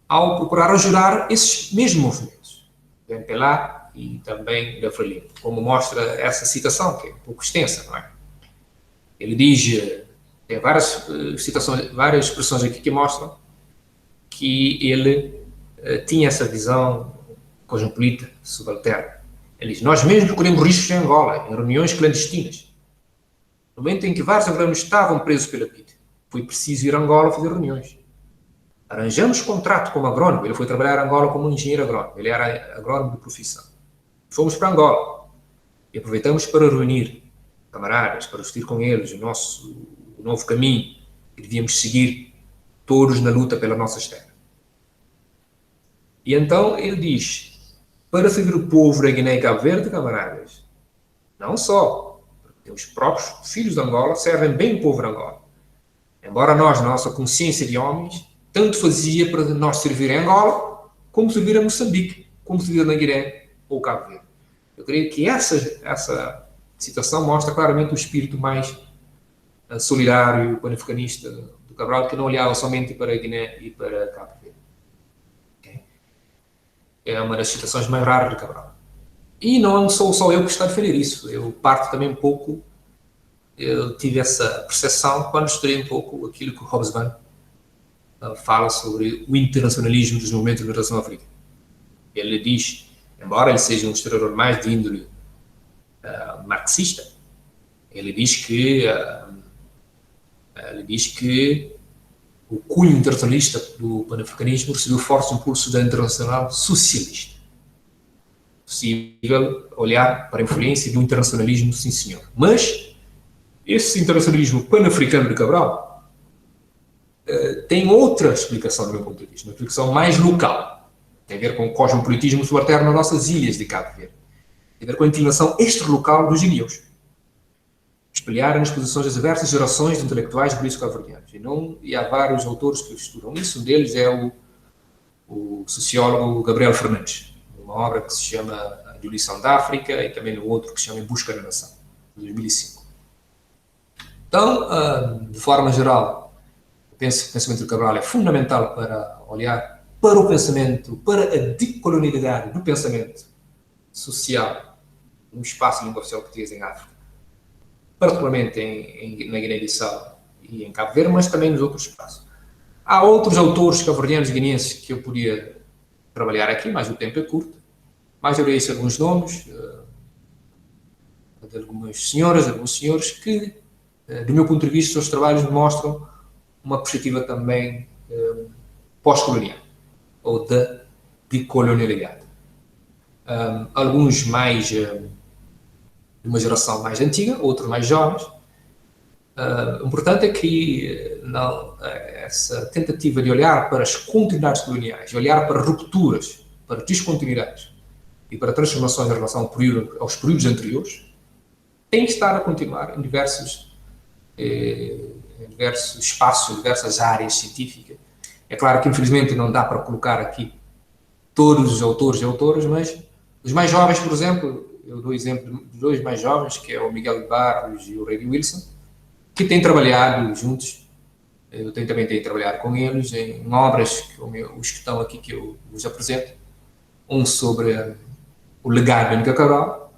ao procurar ajudar esses mesmos movimentos, do MPLA e também da Frelimo, como mostra essa citação, que é um pouco extensa, não é? Ele diz, tem várias citações, várias expressões aqui que mostram que ele tinha essa visão cosmopolita, subalterna. Ele diz: nós mesmos colhemos riscos em Angola, em reuniões clandestinas. No momento em que vários angolanos estavam presos pela PIDE, foi preciso ir a Angola fazer reuniões. Arranjamos contrato como agrônomo. Ele foi trabalhar em Angola como engenheiro agrônomo. Ele era agrônomo de profissão. Fomos para Angola e aproveitamos para reunir camaradas, para discutir com eles o novo caminho que devíamos seguir todos na luta pelas nossas terras. E então ele diz: para servir o povo da Guiné e Cabo Verde, camaradas, não só, porque os próprios filhos de Angola servem bem o povo de Angola. Embora nós, na nossa consciência de homens, tanto fazia para nós servir em Angola, como servir a Moçambique, como servir na Guiné ou Cabo Verde. Eu creio que essa citação mostra claramente o espírito mais solidário, pan-africanista do Cabral, que não olhava somente para a Guiné e para Cabo Verde. Okay? É uma das citações mais raras de Cabral. E não sou só eu que estou a defender isso. Eu parto também um pouco, eu tive essa percepção quando estudei um pouco aquilo que o Hobsbawm fala sobre o internacionalismo dos movimentos de liberação africana. Ele diz, embora ele seja um historiador mais de índole marxista, ele diz que o cunho internacionalista do panafricanismo recebeu forte impulso da internacional socialista. Possível olhar para a influência do internacionalismo, sim senhor. Mas esse internacionalismo pan-africano de Cabral tem outra explicação do meu ponto de vista, uma explicação mais local. Tem a ver com o cosmopolitismo subalterno nas nossas ilhas de Cabo Verde. Tem a ver com a inclinação extralocal dos ilhéus. Espelhar nas posições das diversas gerações de intelectuais políticos cabo-verdianos. E há vários autores que estudam isso. Um deles é o sociólogo Gabriel Fernandes, uma obra que se chama A Abolição da África, e também um outro que se chama Em Busca da Nação, de 2005. Então, de forma geral, o penso que o pensamento do Cabral é fundamental para olhar para o pensamento, para a decolonialidade do pensamento social no espaço de língua oficial portuguesa em África, particularmente na Guiné-Bissau e em Cabo Verde, mas também nos outros espaços. Há outros autores cabo-verdianos e guineenses que eu podia trabalhar aqui, mas o tempo é curto. Mas eu dei alguns nomes de algumas senhoras, alguns senhores que, do meu ponto de vista, os seus trabalhos mostram uma perspectiva também pós-colonial, ou da decolonialidade. Alguns mais de uma geração mais antiga, outros mais jovens. O importante é que essa tentativa de olhar para as continuidades coloniais, de olhar para rupturas, para descontinuidades e para transformações em relação aos períodos anteriores, tem que estar a continuar em diversos espaços, em diversas áreas científicas. É claro que, infelizmente, não dá para colocar aqui todos os autores e autoras, mas os mais jovens, por exemplo, eu dou exemplo de dois mais jovens, que é o Miguel de Barros e o Rei Wilson, que têm trabalhado juntos. Eu também tenho trabalhado com eles em obras, os que estão aqui que eu vos apresento. Um sobre o legado de Amílcar Cabral,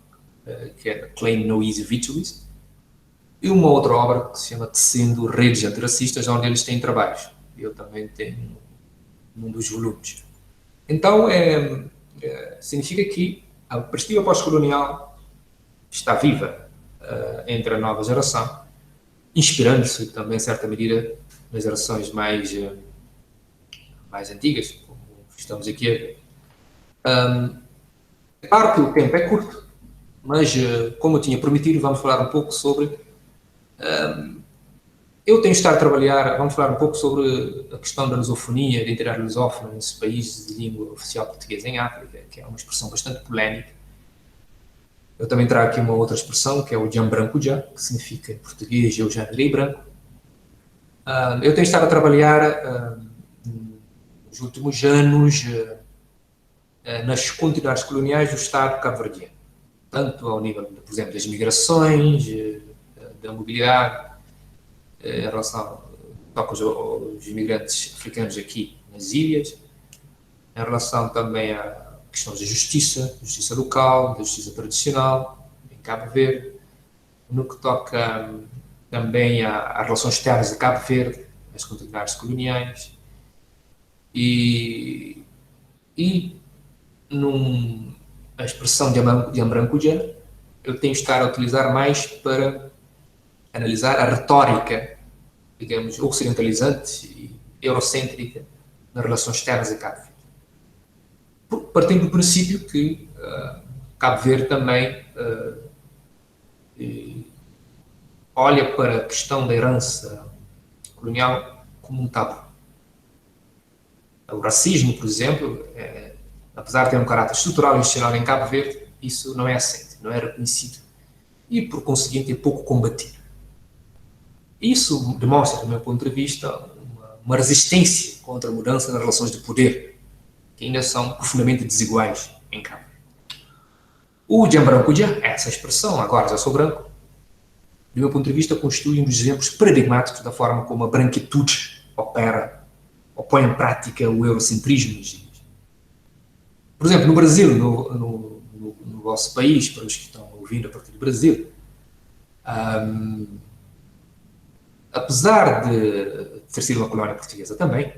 que é Claim No Easy Victories, e uma outra obra que se chama Tecendo Redes Antiracistas, onde eles têm trabalhos. Eu também tenho num dos volumes. Então, significa que a perspectiva pós-colonial está viva entre a nova geração, inspirando-se também, em certa medida, nas gerações mais antigas, como estamos aqui a ver. É claro que o tempo é curto, mas, como eu tinha prometido, vamos falar um pouco sobre... eu tenho estado a trabalhar, vamos falar um pouco sobre a questão da lusofonia, da identidade lusófona nesses países de língua oficial portuguesa em África, que é uma expressão bastante polémica. Eu também trago aqui uma outra expressão, que é o Djambrancuja, que significa em português eu já virei branco. Eu tenho estado a trabalhar nos últimos anos nas continuidades coloniais do Estado cabo-verdiano, tanto ao nível, por exemplo, das migrações, da mobilidade, em relação aos imigrantes africanos aqui nas ilhas, em relação também a questões da justiça local, da justiça tradicional, em Cabo Verde, no que toca também às relações externas de Cabo Verde, as continuidades coloniais, e a expressão de Ambrancuja, eu tenho estado a utilizar mais para analisar a retórica, digamos, ocidentalizante e eurocêntrica nas relações externas de Cabo Verde. Partindo do princípio que Cabo Verde também olha para a questão da herança colonial como um tabu. O racismo, por exemplo, apesar de ter um caráter estrutural e institucional em Cabo Verde, isso não é aceito, não é reconhecido e, por conseguinte, é pouco combatido. Isso demonstra, do meu ponto de vista, uma resistência contra a mudança nas relações de poder, que ainda são profundamente desiguais em Cabo. O Djambrancuja, essa expressão, agora já sou branco, do meu ponto de vista, constitui um dos exemplos paradigmáticos da forma como a branquitude opera ou põe em prática o eurocentrismo nas ilhas. Por exemplo, no Brasil, no vosso país, para os que estão ouvindo a partir do Brasil, apesar de ter sido uma colónia portuguesa também,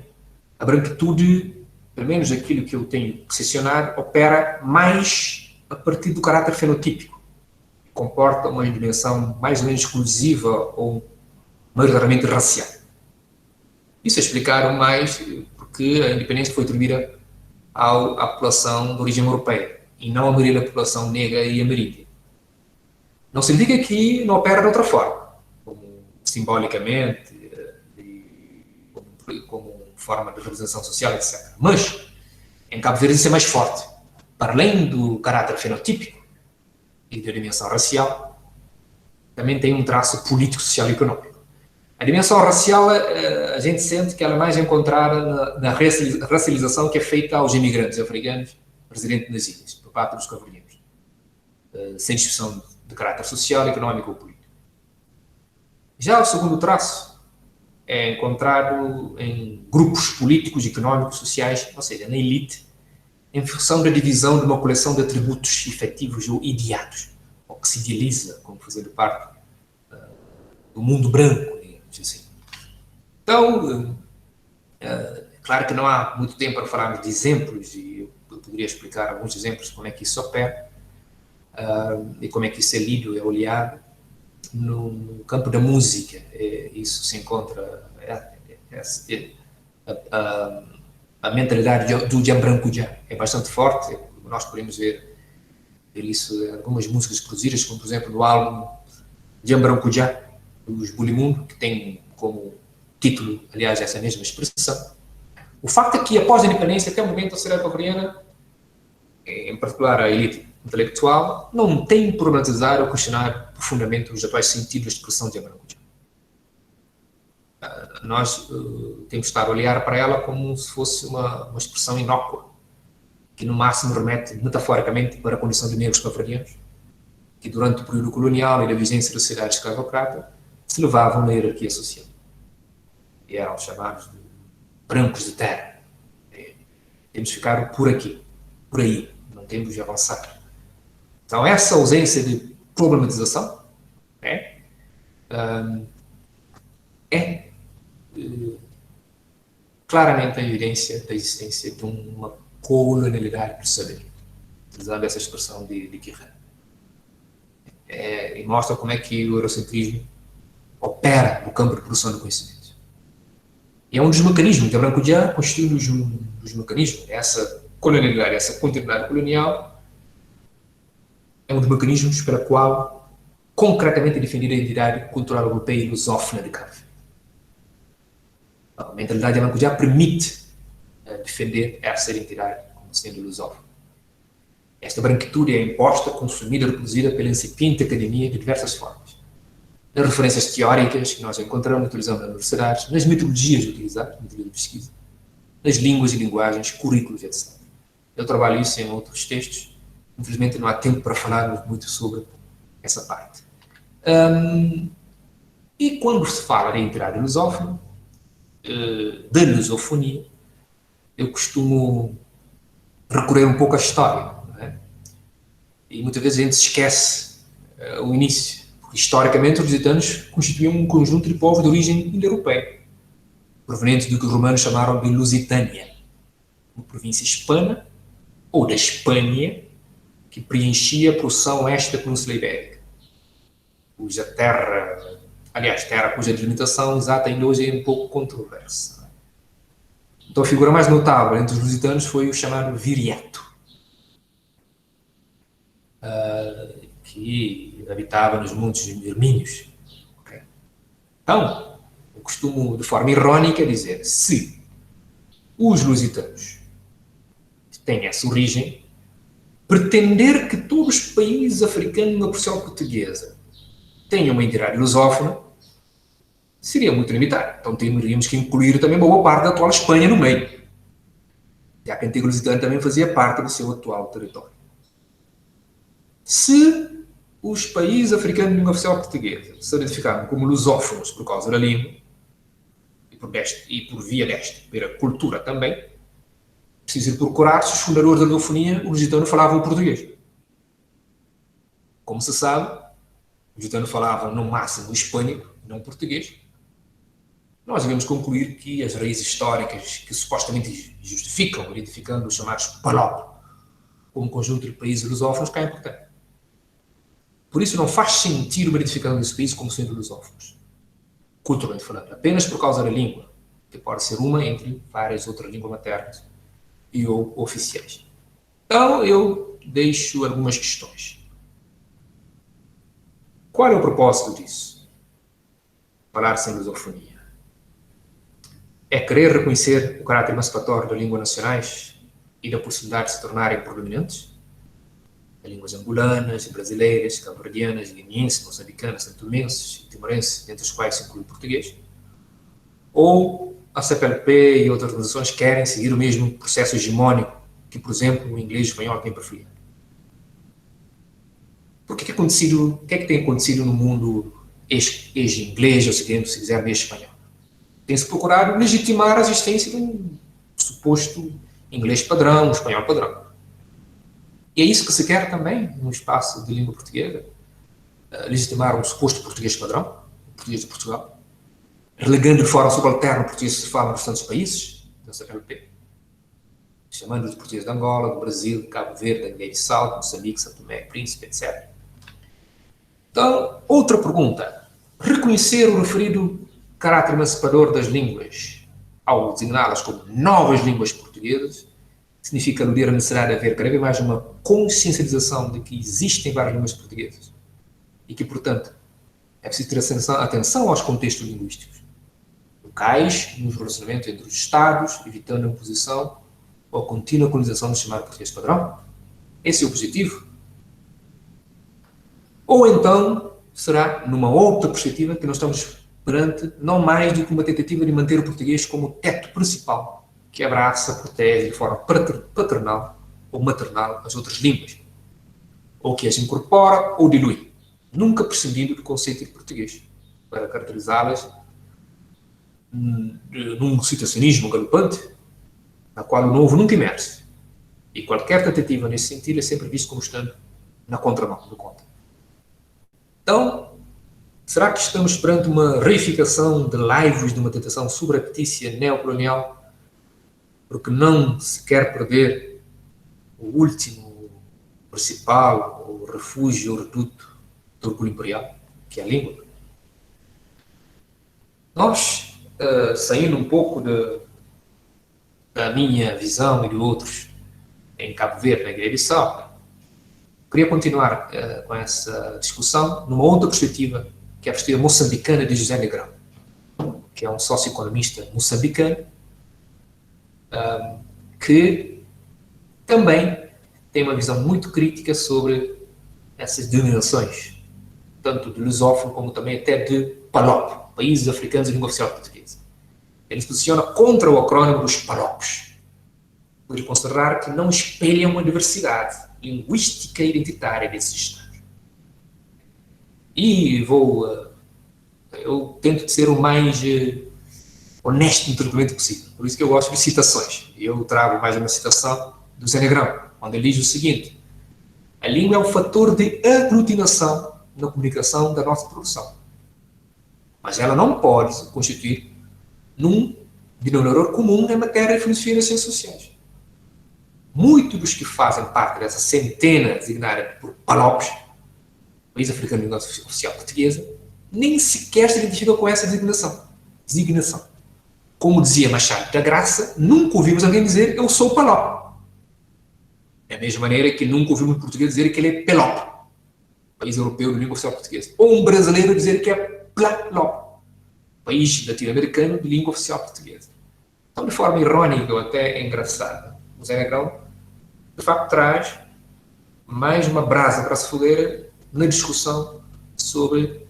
a branquitude, pelo menos aquilo que eu tenho que seccionar, opera mais a partir do caráter fenotípico. Comporta uma dimensão mais ou menos exclusiva ou maioritariamente racial. Isso é explicado mais porque a independência foi atribuída à população de origem europeia e não à maioria da população negra e ameríndia. Não significa que não opera de outra forma, como simbolicamente, como forma de representação social, etc. Mas, em Cabo Verde, isso é mais forte. Para além do caráter fenotípico e da dimensão racial, também tem um traço político, social e económico. A dimensão racial, a gente sente que ela é mais encontrada na racialização que é feita aos imigrantes africanos residentes nas ilhas, por parte dos cabo-verdianos, sem distinção de caráter social, económico ou político. Já o segundo traço, é encontrado em grupos políticos, económicos, sociais, ou seja, na elite, em função da divisão de uma coleção de atributos efetivos ou ideados, ou que se idealiza como fazendo parte do mundo branco, digamos assim. Então, claro que não há muito tempo para falarmos de exemplos, e eu poderia explicar alguns exemplos de como é que isso opera, e como é que isso é lido, é olhado. No campo da música, isso se encontra, a mentalidade do Jambrancujá é bastante forte. Nós podemos ver isso em algumas músicas produzidas, como por exemplo no álbum Jambrancujá, dos Bulimundo, que tem como título, aliás, essa mesma expressão. O facto é que após a independência, até o momento, a sociedade cabo-verdiana, em particular a elite intelectual, não tem por problematizar ou questionar profundamente os atuais sentidos da expressão de Jambrancujá. Nós temos de estar a olhar para ela como se fosse uma expressão inócua, que no máximo remete metaforicamente para a condição de negros cabo-verdianos, que durante o período colonial e da vigência da sociedade escravocrata se levavam na hierarquia social. E eram chamados de brancos de terra. Temos de ficar por aqui, por aí, não temos de avançar. Então, essa ausência de problematização é claramente a evidência da existência de uma colonialidade do saber, utilizando essa expressão de Quirré. E mostra como é que o eurocentrismo opera no campo de produção do conhecimento. E é um dos mecanismos, de Jambrancujá constitui um dos mecanismos, essa colonialidade, essa continuidade colonial, é um dos mecanismos pela qual concretamente é defendida a identidade cultural europeia e lusófona de Cabo Verde. A mentalidade de Jambrancujá permite defender essa identidade como sendo lusófona. Esta branquitude é imposta, consumida, reproduzida pela incipiente academia de diversas formas. Nas referências teóricas que nós encontramos, utilizamos nas universidades, nas metodologias utilizadas, metodologia de pesquisa, nas línguas e linguagens, currículos, etc. Eu trabalho isso em outros textos. Infelizmente não há tempo para falar muito sobre essa parte. E quando se fala de identidade lusófona, da lusofonia, eu costumo recorrer um pouco à história, não é? E muitas vezes a gente esquece o início, porque historicamente os lusitanos constituíam um conjunto de povos de origem indo-europeia, provenientes do que os romanos chamaram de Lusitânia, uma província hispana, ou da Espanha, que preenchia a porção oeste da Península Ibérica, cuja terra cuja delimitação exata ainda hoje é um pouco controversa. Então a figura mais notável entre os lusitanos foi o chamado Viriato, que habitava nos montes Hermínios. Okay? Então, eu costumo, de forma irónica, dizer, se os lusitanos têm essa origem, pretender que todos os países africanos na porção portuguesa tenham uma identidade lusófona seria muito limitado. Então teríamos que incluir também uma boa parte da atual Espanha no meio, já que a antiga Lusitânia também fazia parte do seu atual território. Se os países africanos de língua oficial portuguesa se identificaram como lusófonos por causa da língua, e por via desta, pela cultura também, preciso procurar se os fundadores da lusofonia, o lusitano, falavam português. Como se sabe, o lusitano falava no máximo o hispânico, não o português. Nós devemos concluir que as raízes históricas que supostamente justificam, identificando os chamados PALOP como conjunto de países lusófonos, caem por terra. Por isso não faz sentido uma identificação desses países como sendo lusófonos, culturalmente falando, apenas por causa da língua, que pode ser uma entre várias outras línguas maternas e ou oficiais. Então eu deixo algumas questões. Qual é o propósito disso? Falar sem lusofonia. É querer reconhecer o caráter emancipatório das línguas nacionais e da possibilidade de se tornarem proeminentes? As línguas angolanas, brasileiras, cabo-verdianas, guineenses, moçambicanas, santomenses e timorenses, entre os quais se inclui o português? Ou a CPLP e outras organizações querem seguir o mesmo processo hegemônico que, por exemplo, o inglês e o espanhol têm preferido? O que é que tem acontecido no mundo ex-inglês, ou se quiser, ex-espanhol? tem-se procurado legitimar a existência de um suposto inglês padrão, um espanhol padrão. E é isso que se quer também no espaço de língua portuguesa, legitimar um suposto português padrão, o português de Portugal, relegando de forma subalterna o português que se fala nos restantes países da CPLP, chamando de português de Angola, do Brasil, de Cabo Verde, da Guiné-Bissau, de Moçambique, São Tomé e Príncipe, etc. Então, outra pergunta. Reconhecer o referido caráter emancipador das línguas ao designá-las como novas línguas portuguesas significa aludir a necessidade de haver cada vez mais uma consciencialização de que existem várias línguas portuguesas e que, portanto, é preciso ter atenção aos contextos linguísticos locais, nos relacionamentos entre os Estados, evitando a imposição ou a contínua colonização do chamado português padrão. Esse é o objetivo. Ou então, será numa outra perspectiva que nós estamos perante não mais do que uma tentativa de manter o português como o teto principal que abraça, protege de forma paternal ou maternal as outras línguas, ou que as incorpora ou dilui, nunca prescindindo do conceito de português, para caracterizá-las num situacionismo galopante, na qual o novo nunca emerge, e qualquer tentativa nesse sentido é sempre visto como estando na contramão do contra. Então, será que estamos perante uma reificação de laivos de uma tentação subreptícia neocolonial porque não se quer perder o último, principal, o refúgio, o reduto do orgulho imperial, que é a língua? Nós, saindo um pouco da minha visão e de outros em Cabo Verde, na Guiné-Bissau, queria continuar com essa discussão numa outra perspectiva, que é a perspectiva moçambicana de José Negrão, que é um socioeconomista moçambicano, que também tem uma visão muito crítica sobre essas denominações, tanto de lusófono como também até de PALOP, Países Africanos de Língua Oficial Portuguesa. Ele se posiciona contra o acrónimo dos PALOPs, por considerar que não espelham a diversidade linguística e identitária desses Estados. E eu tento ser o mais honesto no tratamento possível. Por isso que eu gosto de citações. Eu trago mais uma citação do Zé Negrão, onde ele diz o seguinte: a língua é um fator de aglutinação na comunicação da nossa produção. Mas ela não pode se constituir num denominador comum em matéria de filosofia e ciências sociais. Muitos dos que fazem parte dessa centena designada por PALOPs, País Africano de Língua Oficial Portuguesa, nem sequer se identificam com essa designação. Como dizia Machado da Graça, nunca ouvimos alguém dizer eu sou PALOP. Da mesma maneira que nunca ouvimos um português dizer que ele é PELOP, País Europeu de Língua Oficial Portuguesa. Ou um brasileiro dizer que é PLALOP, País Latino-Americano de Língua Oficial Portuguesa. Então, de forma irônica ou até engraçada, o Zé Negrão, de facto, traz mais uma brasa para a fogueira na discussão sobre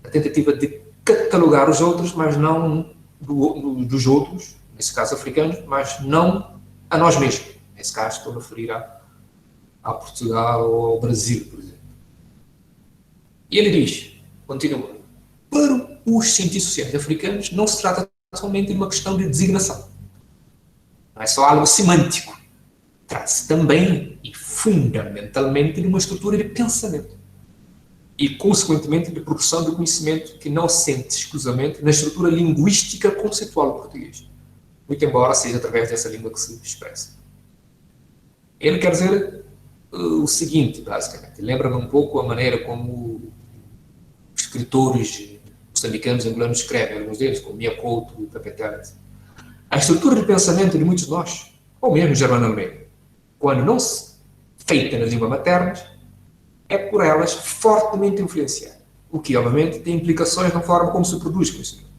a tentativa de catalogar os outros, mas não dos outros, nesse caso africanos, mas não a nós mesmos. Nesse caso estou a referir a Portugal ou ao Brasil, por exemplo. E ele diz, continua, para os cientistas sociais africanos não se trata somente de uma questão de designação. Não é só algo semântico. Trata-se também e fundamentalmente de uma estrutura de pensamento. E, consequentemente, de produção de conhecimento que não se sente exclusivamente na estrutura linguística conceitual do português, muito embora seja através dessa língua que se expressa. Ele quer dizer o seguinte, basicamente, lembra-me um pouco a maneira como os escritores moçambicanos e angolanos escrevem, alguns deles, como Mia Couto e Pepe Telles. A estrutura de pensamento de muitos de nós, ou mesmo Germano Almeida, quando não feita na língua materna, é por elas fortemente influenciada, o que, obviamente, tem implicações na forma como se produz conhecimento.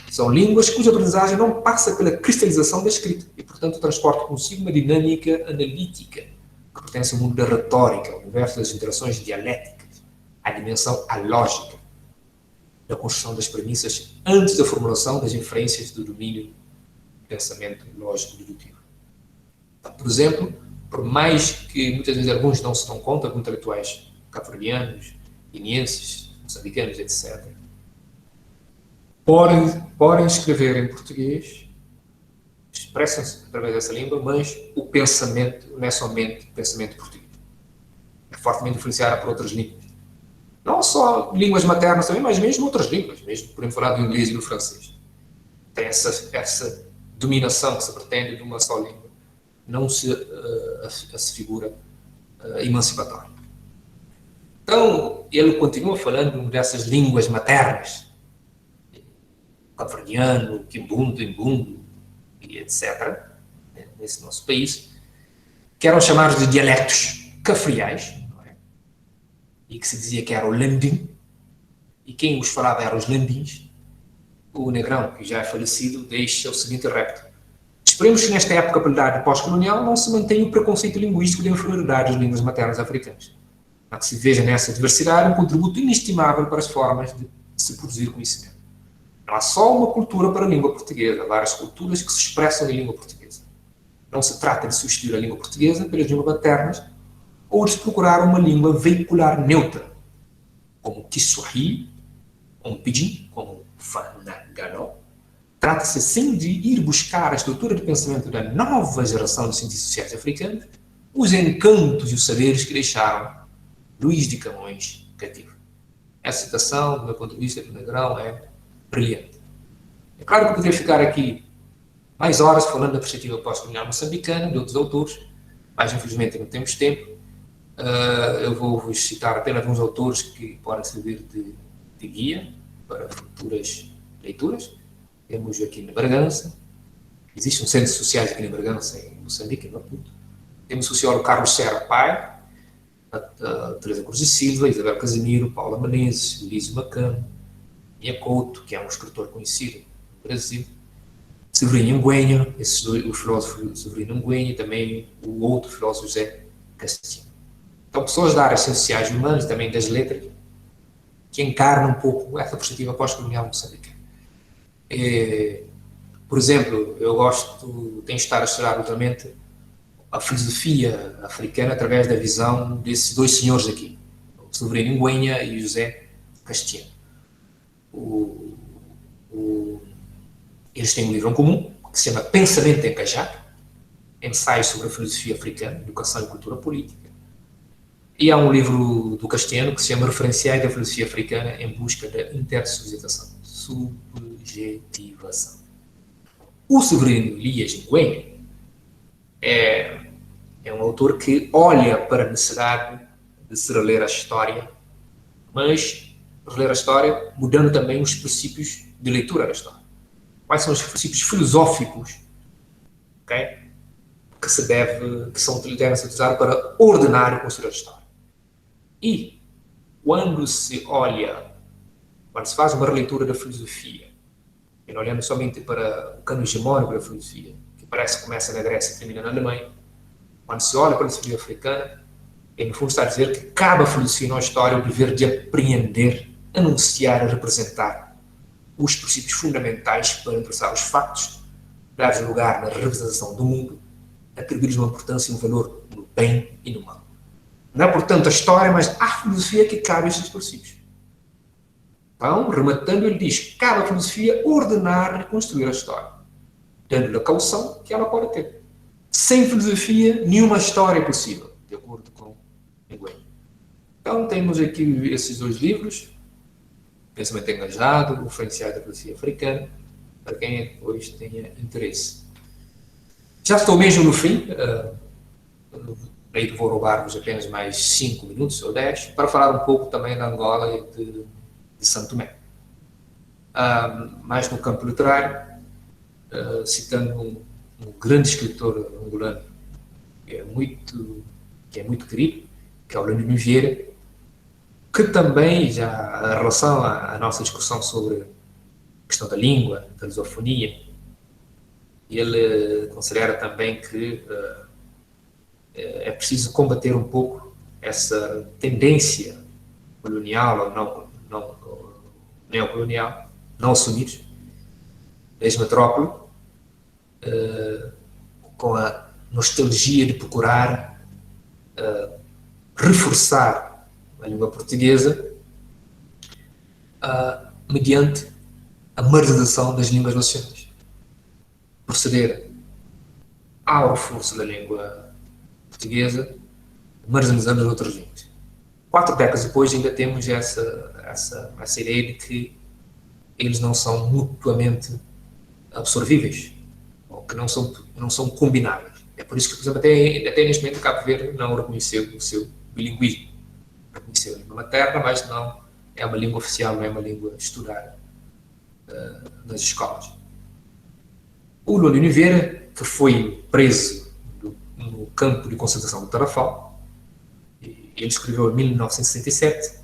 São línguas cuja aprendizagem não passa pela cristalização da escrita e, portanto, transporta consigo uma dinâmica analítica que pertence ao mundo da retórica, ao universo das interações dialéticas, à dimensão alógica, da construção das premissas antes da formulação das inferências do domínio do pensamento lógico-dedutivo. Então, por exemplo, por mais que muitas vezes alguns não se dão conta, alguns intelectuais cabo-verdianos, guineenses, moçambicanos, etc., podem escrever em português, expressam-se através dessa língua, mas o pensamento não é somente o pensamento português. É fortemente influenciado por outras línguas. Não só línguas maternas também, mas mesmo outras línguas. Mesmo podemos falar do inglês e do francês. Tem essa dominação que se pretende de uma só língua. Não se figura emancipatória. Então, ele continua falando dessas línguas maternas, cabo-verdiano, quimbundo, imbundo, e etc., nesse nosso país, que eram chamados de dialectos cafriais, não é? E que se dizia que era o landim, e quem os falava eram os landins. O Negrão, que já é falecido, deixa o seguinte repto: esperemos que nesta época pós-colonial não se mantenha o preconceito linguístico de inferioridade das línguas maternas africanas, para que se veja nessa diversidade um contributo inestimável para as formas de se produzir conhecimento. Não há só uma cultura para a língua portuguesa, há várias culturas que se expressam em língua portuguesa. Não se trata de substituir a língua portuguesa pelas línguas maternas ou de procurar uma língua veicular neutra, como o Kiswahili, ou um Pidgin, como o Fanagalo. Trata-se, sim, de ir buscar a estrutura de pensamento da nova geração de cientistas sociais africanos, os encantos e os saberes que deixaram Luís de Camões cativo. Essa citação, do meu ponto de vista, do Negrão, é brilhante. É claro que eu poderia ficar aqui mais horas falando da perspectiva pós-colonial moçambicana, de outros autores, mas infelizmente não temos tempo. Eu vou citar apenas alguns autores que podem servir de guia para futuras leituras. Temos aqui na Bragança, existe um centro de sociais aqui na Bragança, em Moçambique, em Maputo. Temos o sociólogo Carlos Serra Pai, a Teresa Cruz de Silva, Isabel Casimiro, Paula Menezes, Lísio Macano, Mia Couto, que é um escritor conhecido no Brasil, Severino Nguenha, o filósofo Severino Nguenha, e também o outro filósofo José Castilho. Então, pessoas da área das ciências sociais e humanas, também das letras, que encarnam um pouco essa perspectiva pós-colonial moçambicana. Por exemplo, tenho estado a estudar ultimamente a filosofia africana através da visão desses dois senhores aqui, o Severino Nguenha e o José Castilho. Eles têm um livro em comum que se chama Pensamento em Cajá, ensaios sobre a filosofia africana, educação e cultura política. E há um livro do Castelhano que se chama Referenciais da Filosofia Africana em Busca da Intersubjetivação. O Severino Elias Nguenha é um autor que olha para a necessidade de se reler a história, mas reler a história mudando também os princípios de leitura da história. Quais são os princípios filosóficos, okay, que devem ser utilizados para ordenar e construir a história? E quando se faz uma releitura da filosofia, e não olhando somente para o cano hegemônico da filosofia, que parece que começa na Grécia e termina na Alemanha, quando se olha para a filosofia africana, no fundo está a dizer que cabe à filosofia na história o dever de apreender, anunciar e representar os princípios fundamentais para interpretar os factos, dar lugar na representação do mundo, atribuir-lhes uma importância e um valor no bem e no mal. Não é, portanto, a história, mas a filosofia que cabe a estes princípios. Então, rematando, ele diz: cabe à filosofia ordenar e construir a história, dando-lhe a caução que ela pode ter. Sem filosofia, nenhuma história é possível, de acordo com Nguyen. Então, temos aqui esses dois livros, Pensamento Engajado, o Referenciais da Filosofia Africana, para quem depois tenha interesse. Já estou mesmo no fim, aí vou roubar-vos apenas mais 5 minutos ou 10, para falar um pouco também da Angola e de São Tomé. Mais no campo literário, citando um grande escritor angolano que é muito querido, que é o Lênio Vieira, que também, já em relação à nossa discussão sobre a questão da língua, da lusofonia, ele considera também que é preciso combater um pouco essa tendência colonial ou não neocolonial, não assumidos, das metrópoles, com a nostalgia de procurar reforçar a língua portuguesa mediante a marginalização das línguas nacionais, proceder ao reforço da língua portuguesa, marginalizando as outras línguas. 4 décadas depois ainda temos essa ideia de que eles não são mutuamente absorvíveis, ou que não são combináveis. É por isso que, por exemplo, até neste momento Cabo Verde não reconheceu o seu bilinguismo. Reconheceu a língua materna, mas não é uma língua oficial, não é uma língua estudada nas escolas. O Lula Oliveira, que foi preso no campo de concentração do Tarrafal, ele escreveu em 1967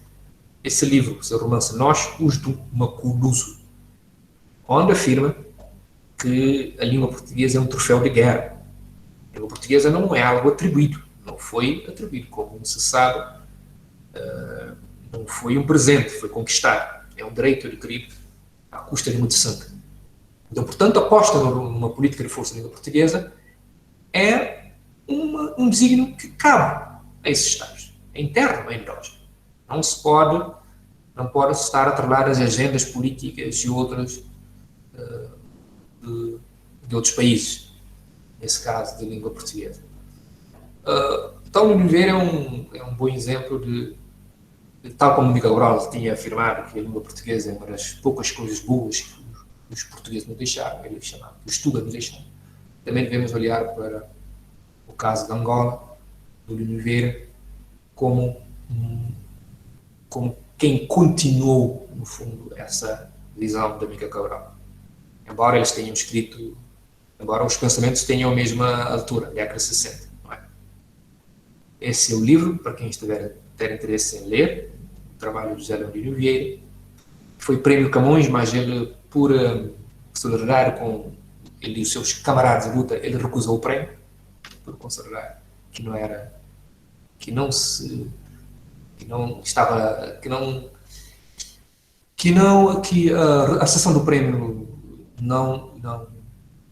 esse livro, seu romance Nós, os do Maculuso, onde afirma que a língua portuguesa é um troféu de guerra. A língua portuguesa não é algo atribuído, não foi atribuído, como se sabe, não foi um presente, foi conquistado. É um direito adquirido à custa de muito sangue. Então, portanto, a aposta numa política de força da língua portuguesa é um desígnio que cabe a esses Estados. É interno, não é endógeno. Não pode estar atrelado às agendas políticas e outras de outros países, nesse caso, de língua portuguesa. Então, Oliveira é um bom exemplo de tal como Miguel Cabral tinha afirmado que a língua portuguesa é uma das poucas coisas boas que os portugueses nos deixaram, ele chamava, que os Tuga nos deixaram. Também devemos olhar para o caso de Angola, do Oliveira, como quem continuou, no fundo, essa visão da Miguel Cabral. Embora eles tenham escrito, embora os pensamentos tenham a mesma altura, década de 60. Não é? Esse é o livro, para quem ter interesse em ler, o trabalho de José Leandro Vieira. Foi prémio Camões, mas ele, por solidariedade com ele e os seus camaradas de luta, ele recusou o prémio, por considerar que não era, que a recepção do prémio não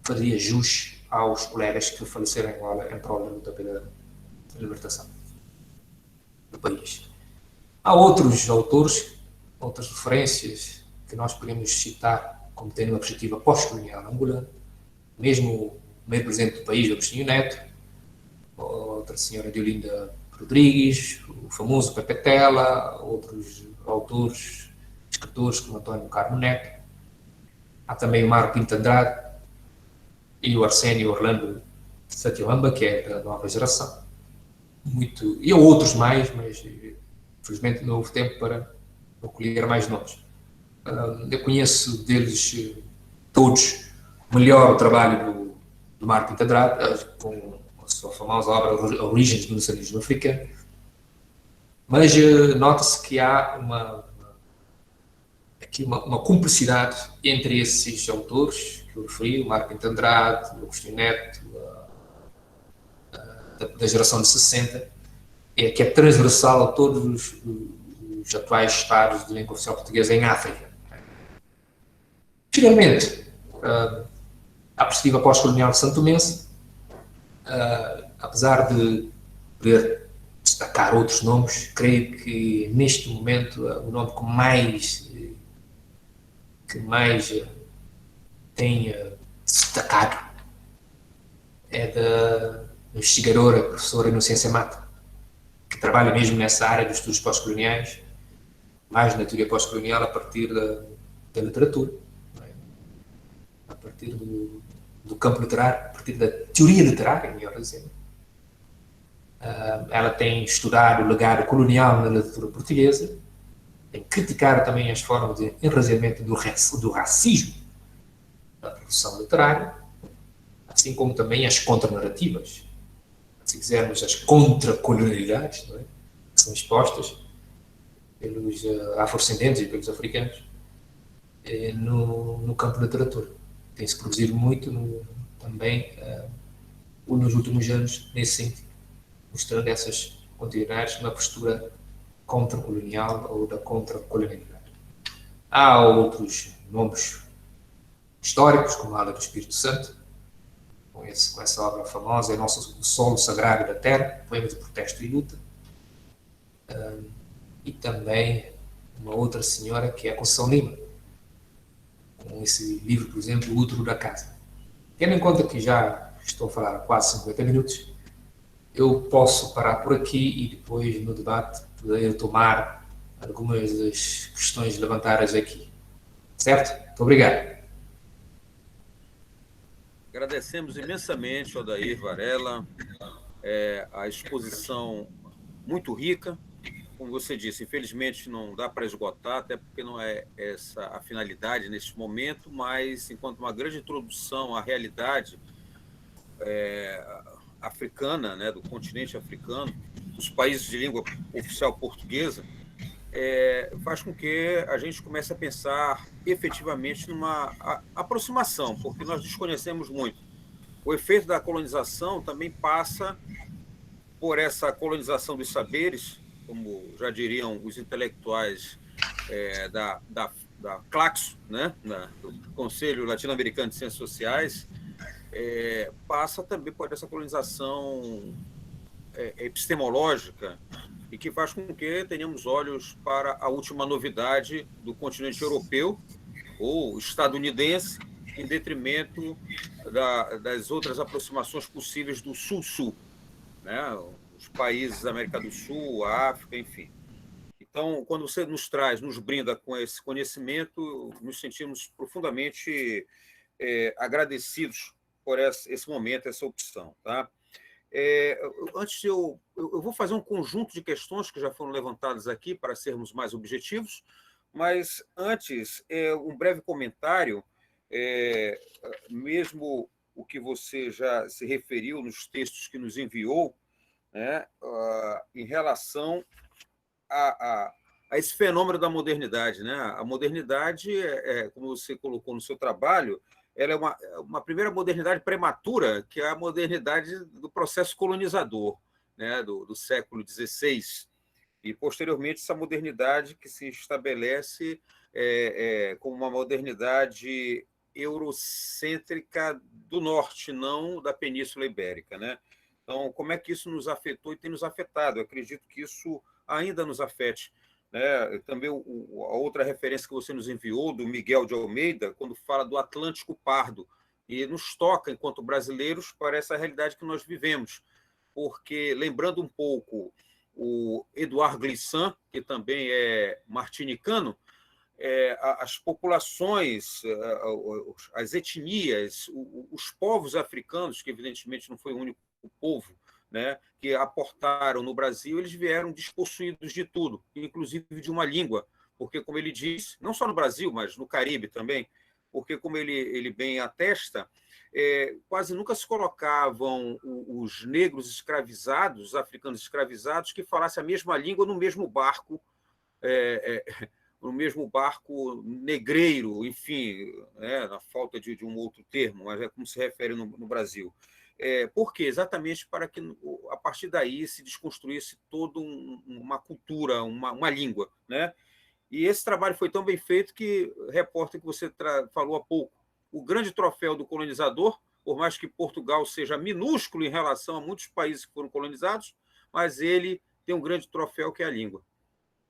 faria jus aos colegas que faleceram em Angola em prol da luta pela libertação do país. Há outros autores, outras referências que nós podemos citar como tendo uma perspectiva pós-colonial angolana, mesmo o primeiro presidente do país, Agostinho Neto, outra senhora Deolinda Rodrigues, o famoso Pepe Tela, outros autores, escritores como António Carmo Neto. Há também o Mário Pinto Andrade e o Arsénio Orlando Satiamba, que é da nova geração. E há outros mais, mas infelizmente não houve tempo para recolher mais nomes. Eu conheço deles todos melhor o trabalho do Mário Pinto Andrade, com a sua famosa obra Origens do Nacionalismo Africano, mas nota-se que há aqui uma cumplicidade entre esses autores que eu referi, o Mário Pinto Andrade, o Agostinho Neto, da geração de 60, que é transversal a todos os atuais estados de língua oficial portuguesa em África. Finalmente, a perspectiva pós-colonial santomense, apesar de poder destacar outros nomes, creio que neste momento o nome que mais tem destacado é da investigadora, professora Inocência Mata, que trabalha mesmo nessa área dos estudos pós-coloniais, mais na teoria pós-colonial a partir da literatura, a partir do campo literário, a partir da teoria literária, melhor dizendo. Ela tem estudado o legado colonial na literatura portuguesa, tem criticado também as formas de enraizamento do racismo na produção literária, assim como também as contranarrativas, se quisermos, as contracolonialidades, não é? Que são expostas pelos afrodescendentes e pelos africanos no campo da literatura. Tem-se produzido muito também nos últimos anos nesse sentido, mostrando essas continuidades na postura contracolonial ou da contracolonialidade. Há outros nomes históricos, como a Ala do Espírito Santo, com essa obra famosa, é o Solo Sagrado da Terra, poema de protesto e luta, e também uma outra senhora que é a Conceição Lima, com esse livro, por exemplo, O Útero da Casa. Tendo em conta que já estou a falar há quase 50 minutos, eu posso parar por aqui e depois, no debate, poder tomar algumas das questões levantadas aqui. Certo? Muito obrigado. Agradecemos imensamente, Odair Varela, a exposição muito rica. Como você disse, infelizmente não dá para esgotar, até porque não é essa a finalidade neste momento, mas enquanto uma grande introdução à realidade africana, né, do continente africano, dos países de língua oficial portuguesa, faz com que a gente comece a pensar efetivamente numa aproximação, porque nós desconhecemos muito. O efeito da colonização também passa por essa colonização dos saberes, como já diriam os intelectuais da Claxo, né, do Conselho Latino-Americano de Ciências Sociais, passa também por essa colonização epistemológica e que faz com que tenhamos olhos para a última novidade do continente europeu ou estadunidense, em detrimento das outras aproximações possíveis do Sul-Sul, né? Os países da América do Sul, a África, enfim. Então, quando você nos brinda com esse conhecimento, nos sentimos profundamente agradecidos por esse momento, essa opção. Tá? Antes eu vou fazer um conjunto de questões que já foram levantadas aqui para sermos mais objetivos, mas antes, um breve comentário, mesmo o que você já se referiu nos textos que nos enviou, né, em relação a esse fenômeno da modernidade. Né? A modernidade, como você colocou no seu trabalho, ela é uma primeira modernidade prematura, que é a modernidade do processo colonizador, né, do século XVI, e, posteriormente, essa modernidade que se estabelece como uma modernidade eurocêntrica do norte, não da Península Ibérica. Né? Então, como é que isso nos afetou e tem nos afetado? Eu acredito que isso ainda nos afete. Né? Também a outra referência que você nos enviou, do Miguel de Almeida, quando fala do Atlântico Pardo, e nos toca, enquanto brasileiros, para essa realidade que nós vivemos. Porque, lembrando um pouco o Edouard Glissant, que também é martinicano, as populações, as etnias, os povos africanos, que evidentemente não foi o único povo, né, que aportaram no Brasil, eles vieram despossuídos de tudo, inclusive de uma língua, porque, como ele diz, não só no Brasil, mas no Caribe também, porque, como ele bem atesta, quase nunca se colocavam os negros escravizados, os africanos escravizados, que falassem a mesma língua no mesmo barco, no mesmo barco negreiro, enfim, na falta de um outro termo, mas é como se refere no Brasil. Por quê? Exatamente para que, a partir daí, se desconstruísse toda uma cultura, uma língua. Né? E esse trabalho foi tão bem feito que, repórter, que você falou há pouco, o grande troféu do colonizador, por mais que Portugal seja minúsculo em relação a muitos países que foram colonizados, mas ele tem um grande troféu que é a língua.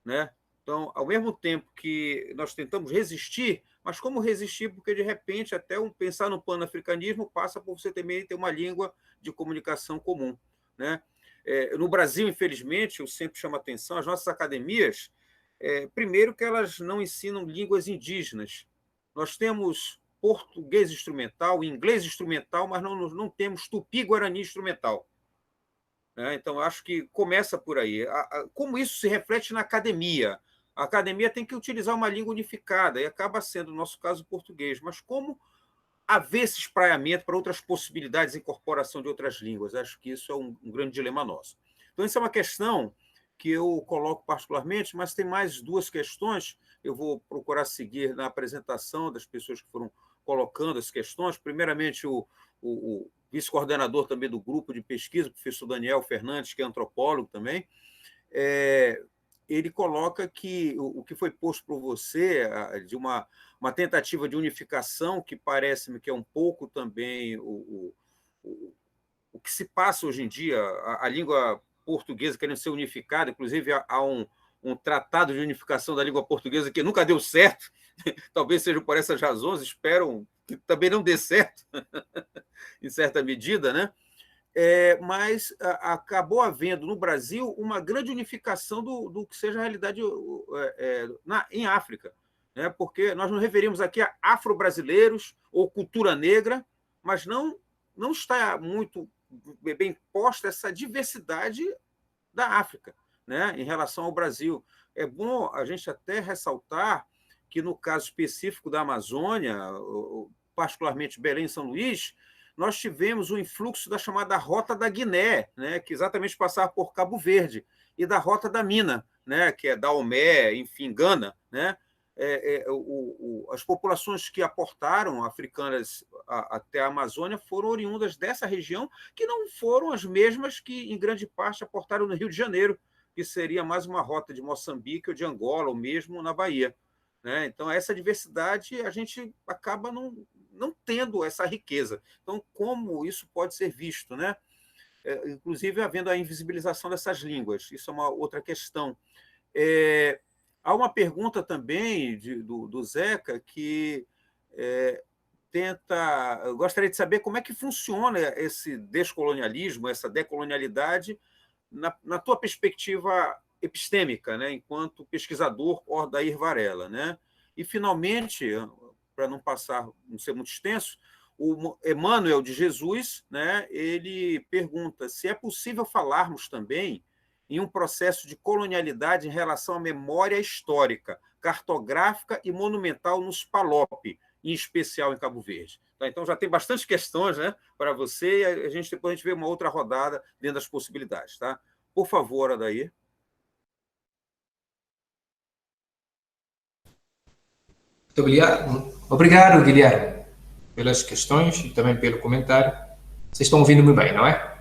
Né? Então, ao mesmo tempo que nós tentamos resistir, mas como resistir? Porque, de repente, até pensar no pan-africanismo passa por você também ter uma língua de comunicação comum. Né? No Brasil, infelizmente, eu sempre chamo a atenção, as nossas academias, primeiro que elas não ensinam línguas indígenas. Nós temos português instrumental, inglês instrumental, mas não temos tupi-guarani instrumental. Então, acho que começa por aí. Como isso se reflete na academia? A academia tem que utilizar uma língua unificada, e acaba sendo, no nosso caso, o português. Mas como haver esse espraiamento para outras possibilidades de incorporação de outras línguas? Acho que isso é um grande dilema nosso. Então, essa é uma questão que eu coloco particularmente, mas tem mais duas questões. Eu vou procurar seguir na apresentação das pessoas que foram colocando as questões. Primeiramente, o vice-coordenador também do grupo de pesquisa, o professor Daniel Fernandes, que é antropólogo também, ele coloca que o que foi posto por você, de uma tentativa de unificação, que parece-me que é um pouco também o que se passa hoje em dia, a língua portuguesa querendo ser unificada, inclusive há um tratado de unificação da língua portuguesa que nunca deu certo, talvez seja por essas razões, espero que também não dê certo, em certa medida, né? Mas acabou havendo no Brasil uma grande unificação do que seja a realidade em África, né? Porque nós nos referimos aqui a afro-brasileiros ou cultura negra, mas não está muito bem posta essa diversidade da África, né, em relação ao Brasil. É bom a gente até ressaltar que, no caso específico da Amazônia, particularmente Belém e São Luís, nós tivemos o influxo da chamada Rota da Guiné, né, que exatamente passava por Cabo Verde, e da Rota da Mina, né, que é Daomé, enfim, Gana, né? As populações que aportaram africanas até a Amazônia foram oriundas dessa região, que não foram as mesmas que, em grande parte, aportaram no Rio de Janeiro, que seria mais uma rota de Moçambique ou de Angola, ou mesmo na Bahia, né? Então, essa diversidade, a gente acaba não tendo essa riqueza. Então, como isso pode ser visto, né? Inclusive, havendo a invisibilização dessas línguas. Isso é uma outra questão. Há uma pergunta também do Zeca que tenta... Eu gostaria de saber como é que funciona esse descolonialismo, essa decolonialidade, na tua perspectiva epistêmica, né, enquanto pesquisador Odair Varela, né? E, finalmente, para não ser muito extenso, o Emmanuel de Jesus, né, ele pergunta se é possível falarmos também em um processo de colonialidade em relação à memória histórica, cartográfica e monumental nos PALOP, em especial em Cabo Verde. Tá, então, já tem bastante questões, né, para você, e depois a gente vê uma outra rodada dentro das possibilidades. Tá? Por favor, Odair. Muito obrigado, Guilherme, pelas questões e também pelo comentário. Vocês estão ouvindo-me bem, não é?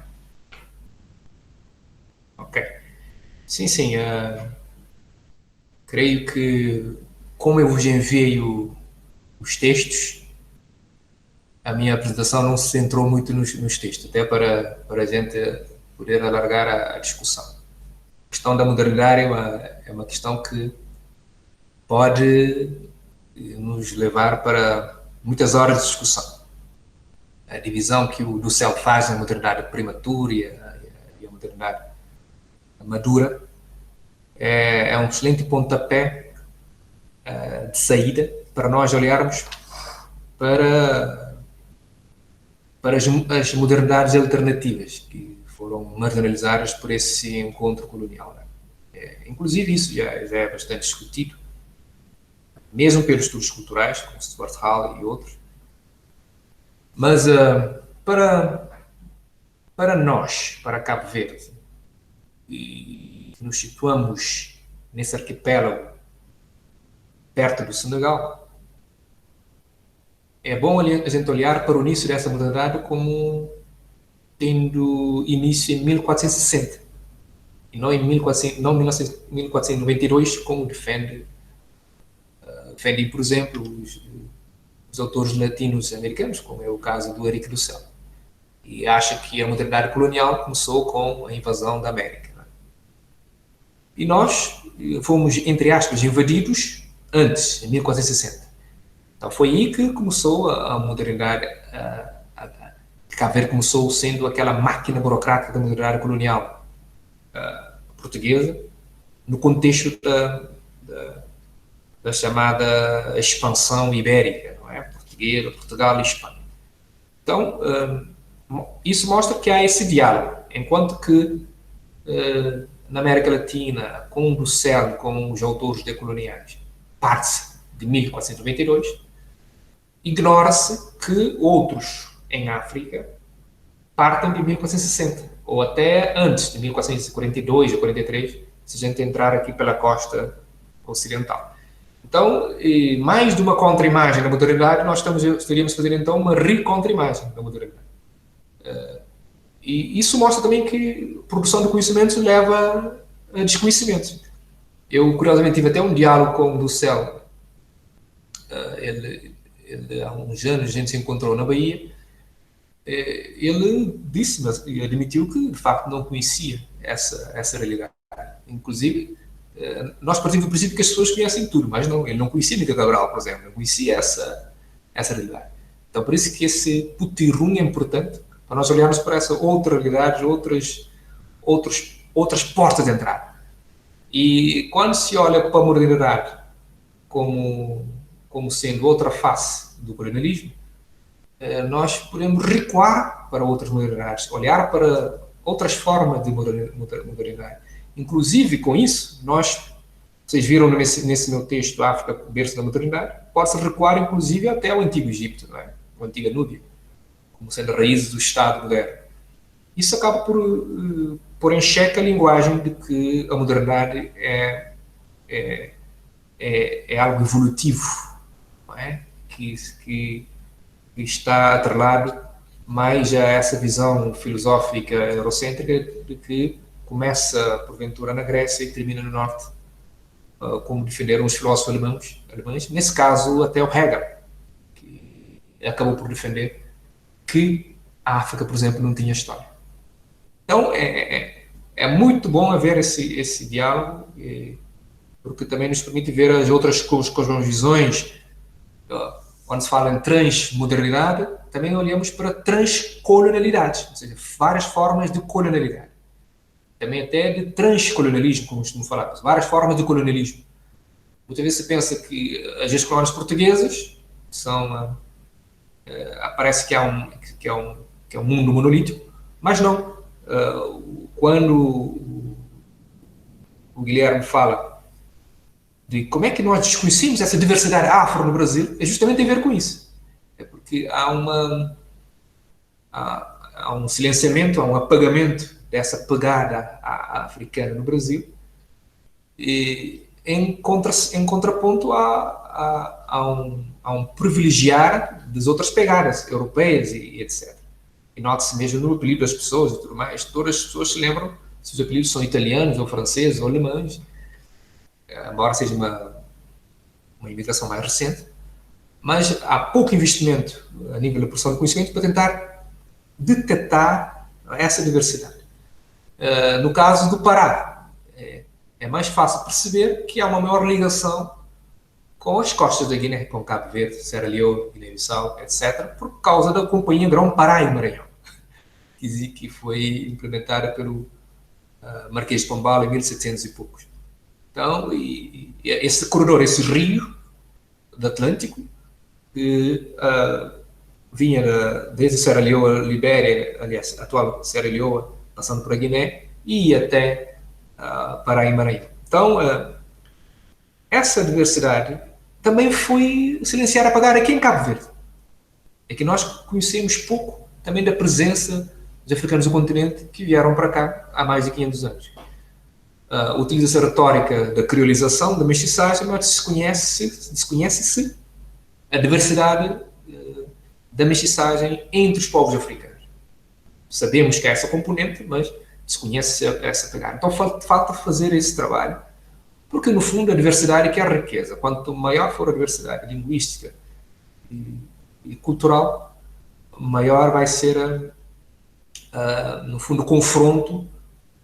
Ok. Sim. Creio que, como eu vos enviei os textos, a minha apresentação não se centrou muito nos textos, até para a gente poder alargar a discussão. A questão da modernidade é uma questão que pode nos levar para muitas horas de discussão. A divisão que o Dussel faz na modernidade prematura e a modernidade madura é um excelente pontapé de saída para nós olharmos para as modernidades alternativas que foram marginalizadas por esse encontro colonial. Inclusive, isso já é bastante discutido, mesmo pelos estudos culturais, como Stuart Hall e outros. Mas para nós, para Cabo Verde, e nos situamos nesse arquipélago perto do Senegal, é bom a gente olhar para o início dessa modernidade como tendo início em 1460 e não em 1492, como defendem, por exemplo, os autores latinos-americanos, como é o caso do Henrique Dussel, e acha que a modernidade colonial começou com a invasão da América. E nós fomos, entre aspas, invadidos antes, em 1460. Então foi aí que começou a modernidade. Cabo Verde começou sendo aquela máquina burocrática da modernidade colonial portuguesa, no contexto da chamada expansão ibérica, não é? Portuguesa, Portugal e Espanha. Então, isso mostra que há esse diálogo, enquanto que na América Latina, com o Dussel, com os autores decoloniais, parte-se de 1492, ignora-se que outros em África partem de 1460, ou até antes de 1442 ou 43, se a gente entrar aqui pela costa ocidental. Então, mais de uma contra-imagem da modernidade, nós estaríamos a fazer então uma recontra-imagem da modernidade. E isso mostra também que a produção de conhecimentos leva a desconhecimentos. Eu, curiosamente, tive até um diálogo com o Dussel. Ele, há uns anos, a gente se encontrou na Bahia. Ele disse, mas admitiu que, de facto, não conhecia essa realidade. Inclusive, nós partimos do princípio que as pessoas conhecem tudo, mas não, ele não conhecia Mica Cabral, por exemplo, não conhecia essa realidade. Então, por isso que esse putirrum é importante, para nós olharmos para essa outra realidade, outras portas de entrada. E quando se olha para a modernidade como sendo outra face do colonialismo, nós podemos recuar para outras modernidades, olhar para outras formas de modernidade. Inclusive, com isso, vocês viram nesse meu texto, África, berço da modernidade, pode-se recuar, inclusive, até ao Antigo Egito, não é? A Antiga Núbia, como sendo a raiz do Estado moderno. Isso acaba por pôr em xeque a linguagem de que a modernidade é algo evolutivo, não é? Que está atrelado mais a essa visão filosófica eurocêntrica de que começa, porventura, na Grécia e termina no Norte, como defenderam os filósofos alemães. Nesse caso, até o Hegel, que acabou por defender que a África, por exemplo, não tinha história. Então, é muito bom haver esse diálogo, porque também nos permite ver as outras cosmovisões. Quando se fala em transmodernidade, também olhamos para transcolonialidades, ou seja, várias formas de colonialidade. Também até de transcolonialismo, como costumo falar, várias formas de colonialismo. Muitas vezes se pensa que as colónias portuguesas são... parece que é um mundo monolítico, mas não. Quando o Guilherme fala de como é que nós desconhecemos essa diversidade afro no Brasil, é justamente a ver com isso. É porque há um silenciamento, há um apagamento dessa pegada africana no Brasil, e em contraponto a um privilegiar das outras pegadas europeias e etc. E nota-se mesmo no apelido das pessoas e tudo mais. Todas as pessoas se lembram se os apelidos são italianos, ou franceses, ou alemães, embora seja uma imigração mais recente. Mas há pouco investimento a nível da produção de conhecimento para tentar detectar essa diversidade. No caso do Pará, é mais fácil perceber que há uma maior ligação com as costas da Guiné, com Cabo Verde, Serra Leoa, Guiné-Bissau, etc., por causa da Companhia Grão-Pará e Maranhão, que foi implementada pelo Marquês de Pombal em 1700 e poucos. Então, esse corredor, esse rio do Atlântico, que vinha desde Serra Leoa, Libéria, aliás, a atual Serra Leoa, passando por a Guiné, e ia até Pará e Maranhão. Então, essa diversidade também foi silenciada, apagada aqui em Cabo Verde. É que nós conhecemos pouco também da presença dos africanos do continente que vieram para cá há mais de 500 anos. Utiliza-se a retórica da criolização, da mestiçagem, mas desconhece-se a diversidade da mestiçagem entre os povos africanos. Sabemos que há essa componente, mas desconhece-se essa pegada. Então falta fazer esse trabalho, porque no fundo a diversidade é que é a riqueza. Quanto maior for a diversidade linguística e cultural, maior vai ser, no fundo, o confronto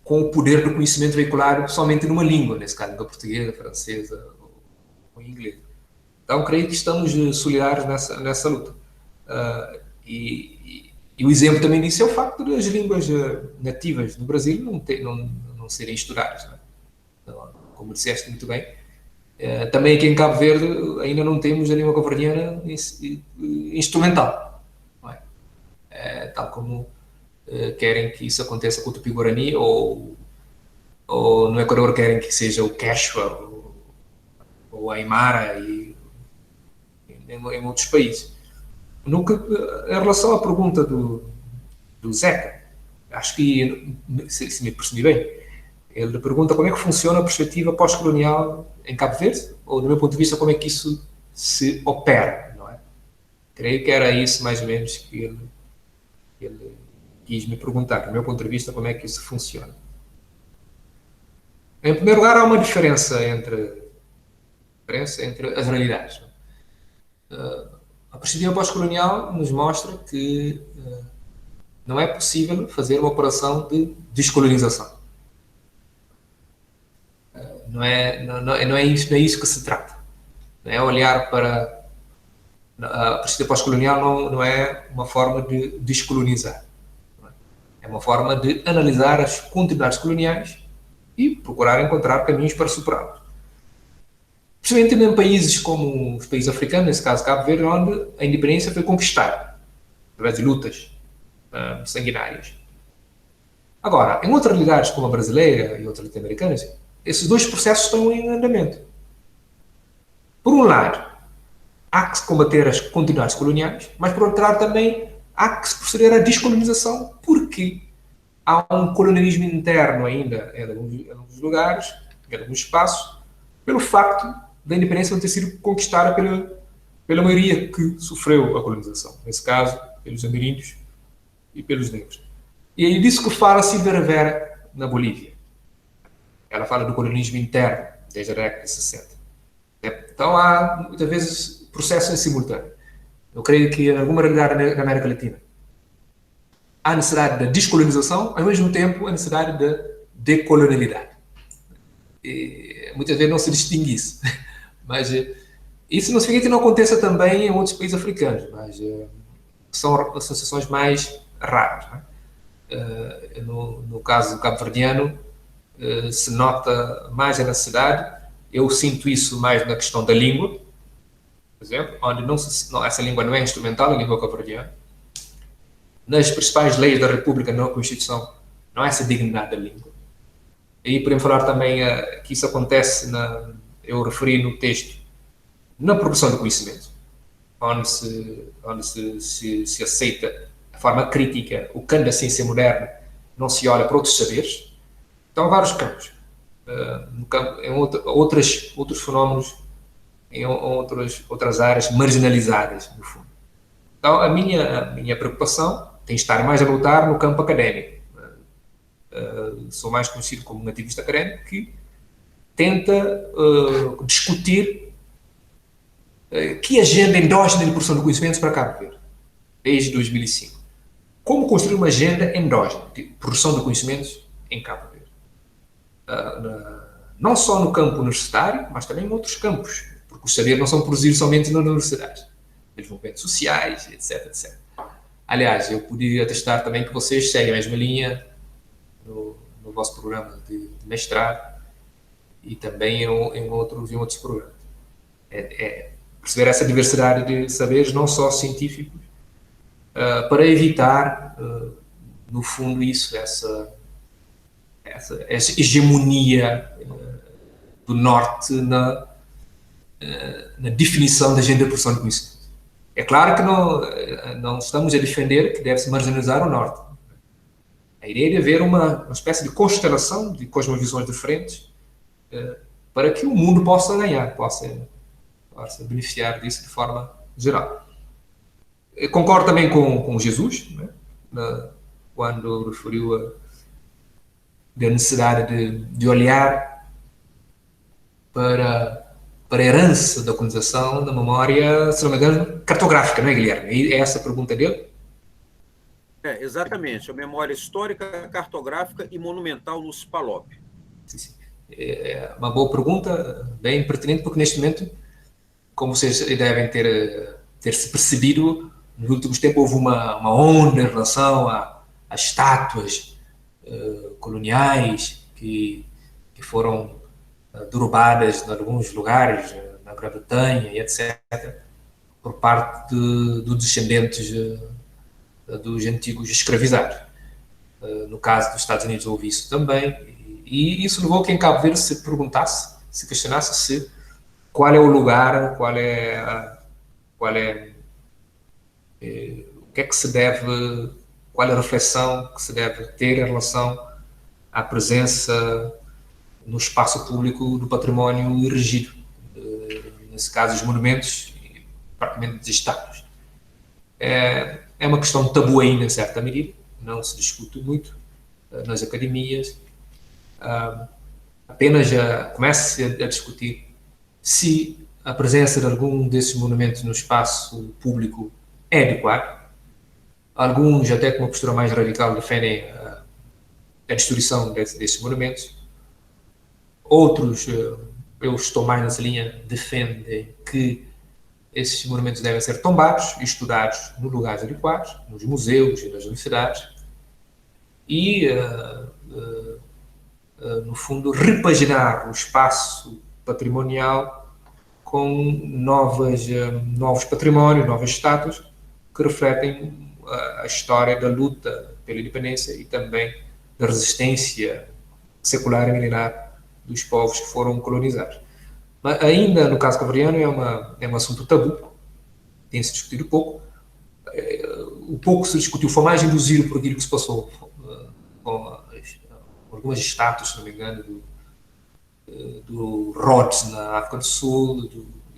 com o poder do conhecimento veiculado somente numa língua, nesse caso, da portuguesa, francesa ou inglesa. Então, creio que estamos solidários nessa luta. E o exemplo também disso é o facto das línguas nativas no Brasil não serem estudadas. Não é? Então, como disseste muito bem, também aqui em Cabo Verde ainda não temos a língua cabo-verdiana instrumental. Não é? Tal como querem que isso aconteça com o Tupi-Guarani, ou no Equador querem que seja o Quechua ou a Aymara em outros países. Em relação à pergunta do Zeca, acho que, se me percebi bem, ele pergunta como é que funciona a perspectiva pós-colonial em Cabo Verde, ou do meu ponto de vista como é que isso se opera, não é? Creio que era isso mais ou menos que ele quis me perguntar, do meu ponto de vista, como é que isso funciona. Em primeiro lugar, há uma diferença entre as realidades. A perspectiva pós-colonial nos mostra que não é possível fazer uma operação de descolonização. Não é isso que se trata. Não é olhar para a perspectiva pós-colonial, não é uma forma de descolonizar. É uma forma de analisar as continuidades coloniais e procurar encontrar caminhos para superá-las. Principalmente em países como os países africanos, nesse caso Cabo Verde, onde a independência foi conquistada através de lutas sanguinárias. Agora, em outras realidades como a brasileira e outras latino-americanas, esses dois processos estão em andamento. Por um lado, há que se combater as continuidades coloniais, mas por outro lado também há que se proceder à descolonização, porque há um colonialismo interno ainda em alguns lugares, em alguns espaços, pelo facto da independência não ter sido conquistada pela maioria que sofreu a colonização. Nesse caso, pelos ameríndios e pelos negros. E é disso que fala Silvia Rivera na Bolívia. Ela fala do colonialismo interno, desde a década de 60. Então há, muitas vezes, processos em simultâneo. Eu creio que, em alguma realidade na América Latina, há necessidade da descolonização, ao mesmo tempo, a necessidade da decolonialidade. E, muitas vezes não se distingue isso. Mas isso não significa que não aconteça também em outros países africanos, mas são associações mais raras. Não é? No caso do cabo-verdiano, se nota mais a necessidade. Eu sinto isso mais na questão da língua, por exemplo, onde essa língua não é instrumental, a língua cabo-verdiana. Nas principais leis da República, na Constituição, não há essa dignidade da língua. E podemos falar também que isso acontece, eu referi no texto, na produção do conhecimento, onde se aceita de forma crítica o campo da ciência moderna, não se olha para outros saberes. Então, há vários campos. Em outros fenómenos, em outras áreas marginalizadas, no fundo. Então, a minha preocupação tem de estar mais a lutar no campo académico. Sou mais conhecido como um ativista académico que tenta discutir que agenda endógena de produção de conhecimentos para Cabo Verde, desde 2005. Como construir uma agenda endógena de produção de conhecimentos em Cabo Verde. Não só no campo universitário, mas também em outros campos, porque os saberes não são produzidos somente nas universidades, nos movimentos sociais, etc, etc. Aliás, eu podia atestar também que vocês seguem a mesma linha no vosso programa de mestrado e também em outros programas. Perceber essa diversidade de saberes, não só científicos, para evitar, no fundo, essa hegemonia do Norte na definição da agenda de produção de conhecimento. É claro que não estamos a defender que deve-se marginalizar o Norte. A ideia é de haver uma espécie de constelação de cosmovisões diferentes para que o mundo possa ganhar, possa beneficiar disso de forma geral. Eu concordo também com Jesus, né, quando referiu da necessidade de olhar para a herança da colonização, da memória, se não me engano, cartográfica, não é, Guilherme? É essa a pergunta dele? Exatamente, a memória histórica, cartográfica e monumental no SPALOP. Sim. É uma boa pergunta, bem pertinente, porque neste momento, como vocês devem ter se percebido, nos últimos tempos houve uma onda em relação a estátuas coloniais que foram derrubadas em alguns lugares, na Grã-Bretanha e etc., por parte dos descendentes dos antigos escravizados. No caso dos Estados Unidos houve isso também, e isso levou que em Cabo Verde se perguntasse, se questionasse qual é o lugar, o que é que se deve, qual é a reflexão que se deve ter em relação à presença no espaço público do património erigido, nesse caso os monumentos e praticamente das estátuas. É uma questão tabu ainda, em certa medida, não se discute muito nas academias, apenas já começa a discutir se a presença de algum desses monumentos no espaço público é adequado. Alguns, até com uma postura mais radical, defendem a destruição desses monumentos. Outros, eu estou mais nessa linha, defendem que esses monumentos devem ser tombados e estudados nos lugares adequados, nos museus e nas universidades, e, no fundo, repaginar o espaço patrimonial com novos patrimónios, novas estátuas, que refletem a história da luta pela independência e também da resistência secular e milenar dos povos que foram colonizados. Mas ainda no caso cabo-verdiano é um assunto tabu, tem-se discutido pouco. O pouco se discutiu foi mais induzido por aquilo que se passou com algumas estátuas, se não me engano, do Rhodes na África do Sul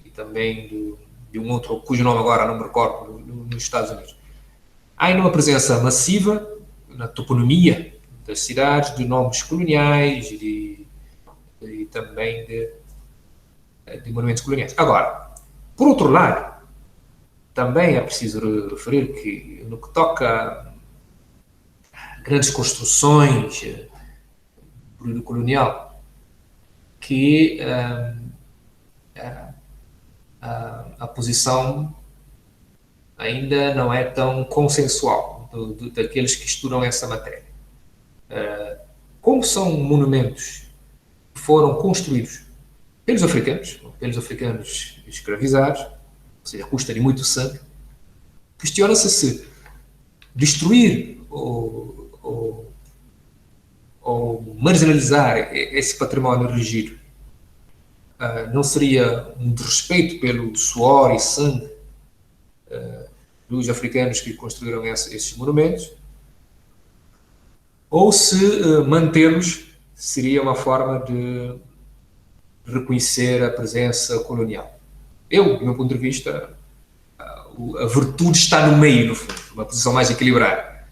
e também de um outro, cujo nome agora não me recordo, nos Estados Unidos. Há ainda uma presença massiva na toponomia das cidades, de nomes coloniais e também de monumentos coloniais. Agora, por outro lado, também é preciso referir que, no que toca a grandes construções do período colonial, que a posição ainda não é tão consensual daqueles que estudam essa matéria. Como são monumentos que foram construídos pelos africanos escravizados, ou seja, custa-lhe muito sangue, questiona-se se destruir ou marginalizar esse património regido não seria um desrespeito pelo suor e sangue dos africanos que construíram esses monumentos, ou se mantê-los seria uma forma de reconhecer a presença colonial. Eu, do meu ponto de vista, a virtude está no meio, no fundo, uma posição mais equilibrada.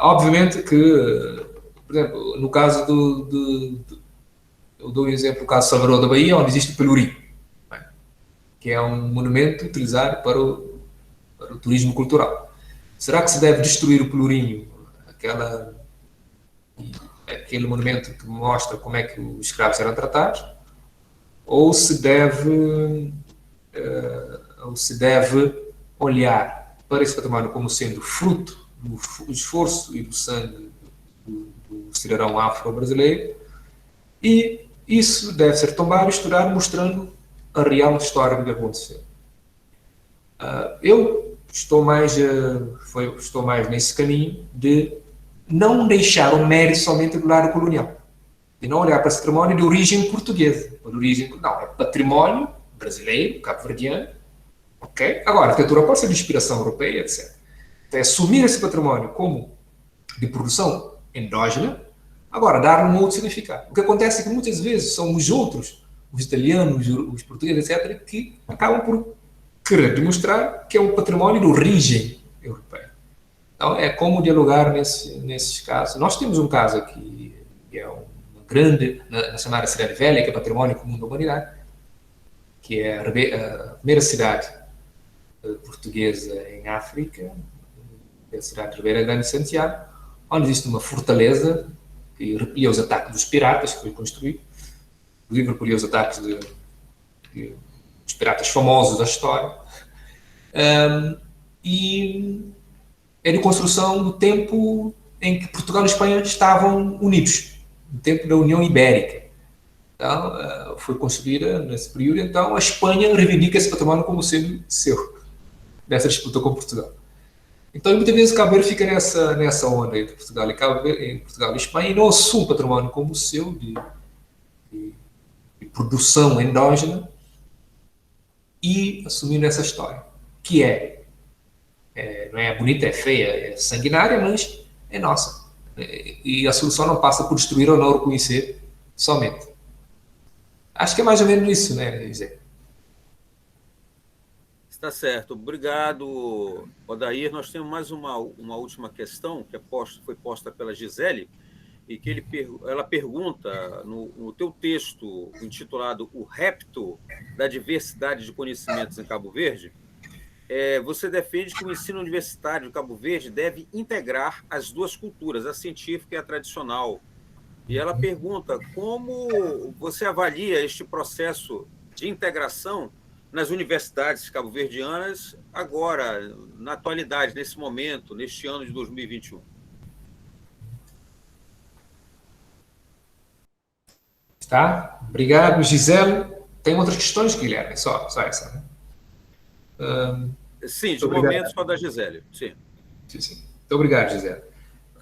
Obviamente que, por exemplo, no caso eu dou um exemplo, no caso de Salvador da Bahia, onde existe o Pelourinho, que é um monumento utilizado para o turismo cultural. Será que se deve destruir o Pelourinho, aquele monumento que mostra como é que os escravos eram tratados, ou se deve olhar para esse património como sendo fruto do esforço e do sangue do cidadão afro-brasileiro, e isso deve ser tombado e estudado, mostrando a real história do que aconteceu. Eu estou mais nesse caminho de não deixar o mérito somente do lado colonial, de não olhar para esse património de origem portuguesa, não, é património brasileiro, cabo-verdiano, ok? Agora, a arquitetura pode ser de inspiração europeia, etc. Então, é assumir esse património como de produção endógena, agora, dar um outro significado. O que acontece é que muitas vezes são os outros, os italianos, os portugueses, etc., que acabam por querer demonstrar que é um património de origem europeia. Então, é como dialogar nesses casos. Nós temos um caso aqui, que é uma grande, na chamada Cidade Velha, que é património comum da humanidade, que é a primeira cidade portuguesa em África, é a cidade de Ribeira Grande de Santiago, onde existe uma fortaleza que repelia os ataques dos piratas, que foi construído, inclusive repelia os ataques dos piratas famosos da história, e é de construção do tempo em que Portugal e Espanha estavam unidos, no tempo da União Ibérica. Então, foi construída nesse período, então a Espanha reivindica esse património como sendo seu, nessa disputa com Portugal. Então, muitas vezes, Cabo Verde fica nessa onda entre Portugal e Espanha e não assume o património como seu de produção endógena e assumindo essa história, que não é bonita, é feia, é sanguinária, mas é nossa. E a solução não passa por destruir ou não reconhecer somente. Acho que é mais ou menos isso, né, José? Está certo. Obrigado, Odair. Nós temos mais uma última questão que foi posta pela Gisele e que ela pergunta no teu texto intitulado O Repto da Diversidade de Conhecimentos em Cabo Verde, você defende que o ensino universitário de Cabo Verde deve integrar as duas culturas, a científica e a tradicional, E ela pergunta como você avalia este processo de integração nas universidades cabo-verdianas agora, na atualidade, nesse momento, neste ano de 2021. Tá? Obrigado, Gisele. Tem outras questões, Guilherme? Só essa, né? Sim, Muito de obrigado. momento só da Gisele. Sim. Sim. Muito obrigado, Gisele.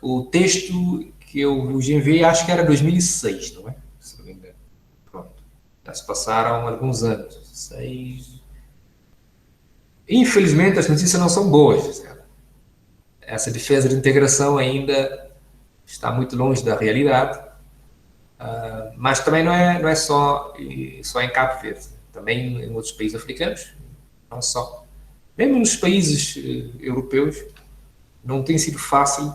O texto que eu vos enviei, acho que era 2006, não é? Se não me engano. Pronto. Já se passaram alguns anos. 6. Infelizmente, as notícias não são boas, Gisele. Essa defesa de integração ainda está muito longe da realidade. Mas também não é só em Cabo Verde. Também em outros países africanos. Não só. Mesmo nos países europeus, não tem sido fácil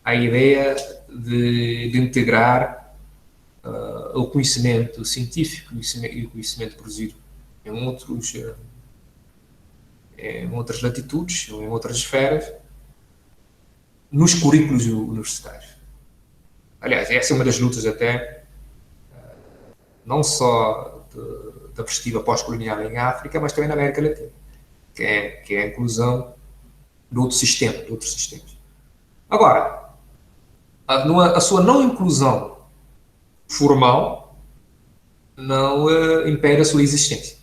a ideia de integrar o conhecimento científico e o conhecimento produzido em outras latitudes, ou em outras esferas, nos currículos universitários. Aliás, essa é uma das lutas até, não só da perspectiva pós-colonial em África, mas também na América Latina, que é a inclusão de outros sistemas. Agora, a sua não inclusão formal não impede a sua existência.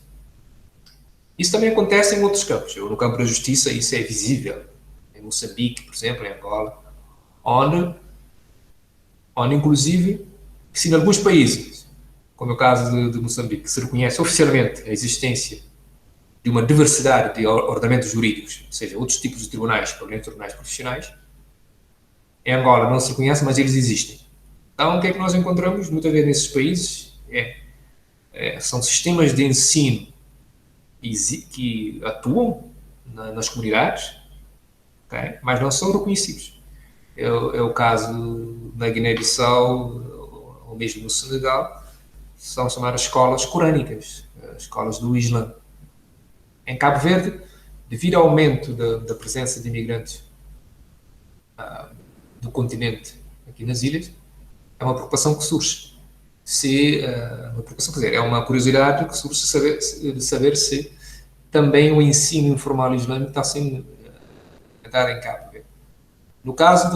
Isso também acontece em outros campos. No campo da justiça, isso é visível. Em Moçambique, por exemplo, em Angola, onde inclusive, se em alguns países, como é o caso de Moçambique, se reconhece oficialmente a existência de uma diversidade de ordenamentos jurídicos, ou seja, outros tipos de tribunais, para além de tribunais profissionais, em Angola não se reconhece, mas eles existem. Então, o que é que nós encontramos muitas vezes nesses países? São sistemas de ensino que atuam nas comunidades, okay? Mas não são reconhecidos. É o caso na Guiné-Bissau, ou mesmo no Senegal, são chamadas escolas corânicas, escolas do Islã. Em Cabo Verde, devido ao aumento da presença de imigrantes do continente aqui nas ilhas, é uma preocupação que surge. É uma curiosidade que surge de saber se também o ensino informal islâmico está sendo dado em Cabo Verde. No caso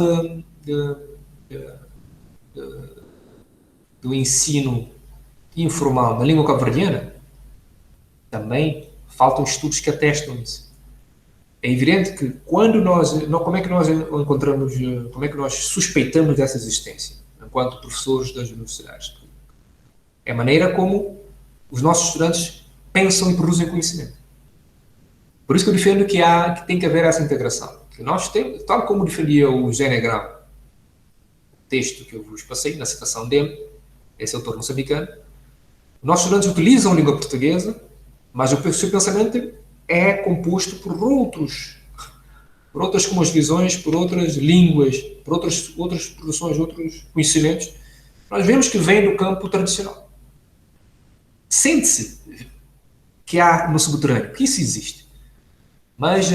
do ensino informal na língua cabo-verdiana, também faltam estudos que atestam isso. É evidente que como é que nós encontramos, como é que nós suspeitamos dessa existência, enquanto professores das universidades? É a maneira como os nossos estudantes pensam e produzem conhecimento. Por isso que eu defendo que tem que haver essa integração. Que nós temos, tal como defendia o José Negrão, o texto que eu vos passei, na citação dele, esse autor moçambicano, nossos estudantes utilizam a língua portuguesa, mas o seu pensamento é composto por outras cosmovisões, por outras línguas, por outras produções, outros conhecimentos. Nós vemos que vem do campo tradicional. Sente-se que há no subterrâneo, que isso existe. Mas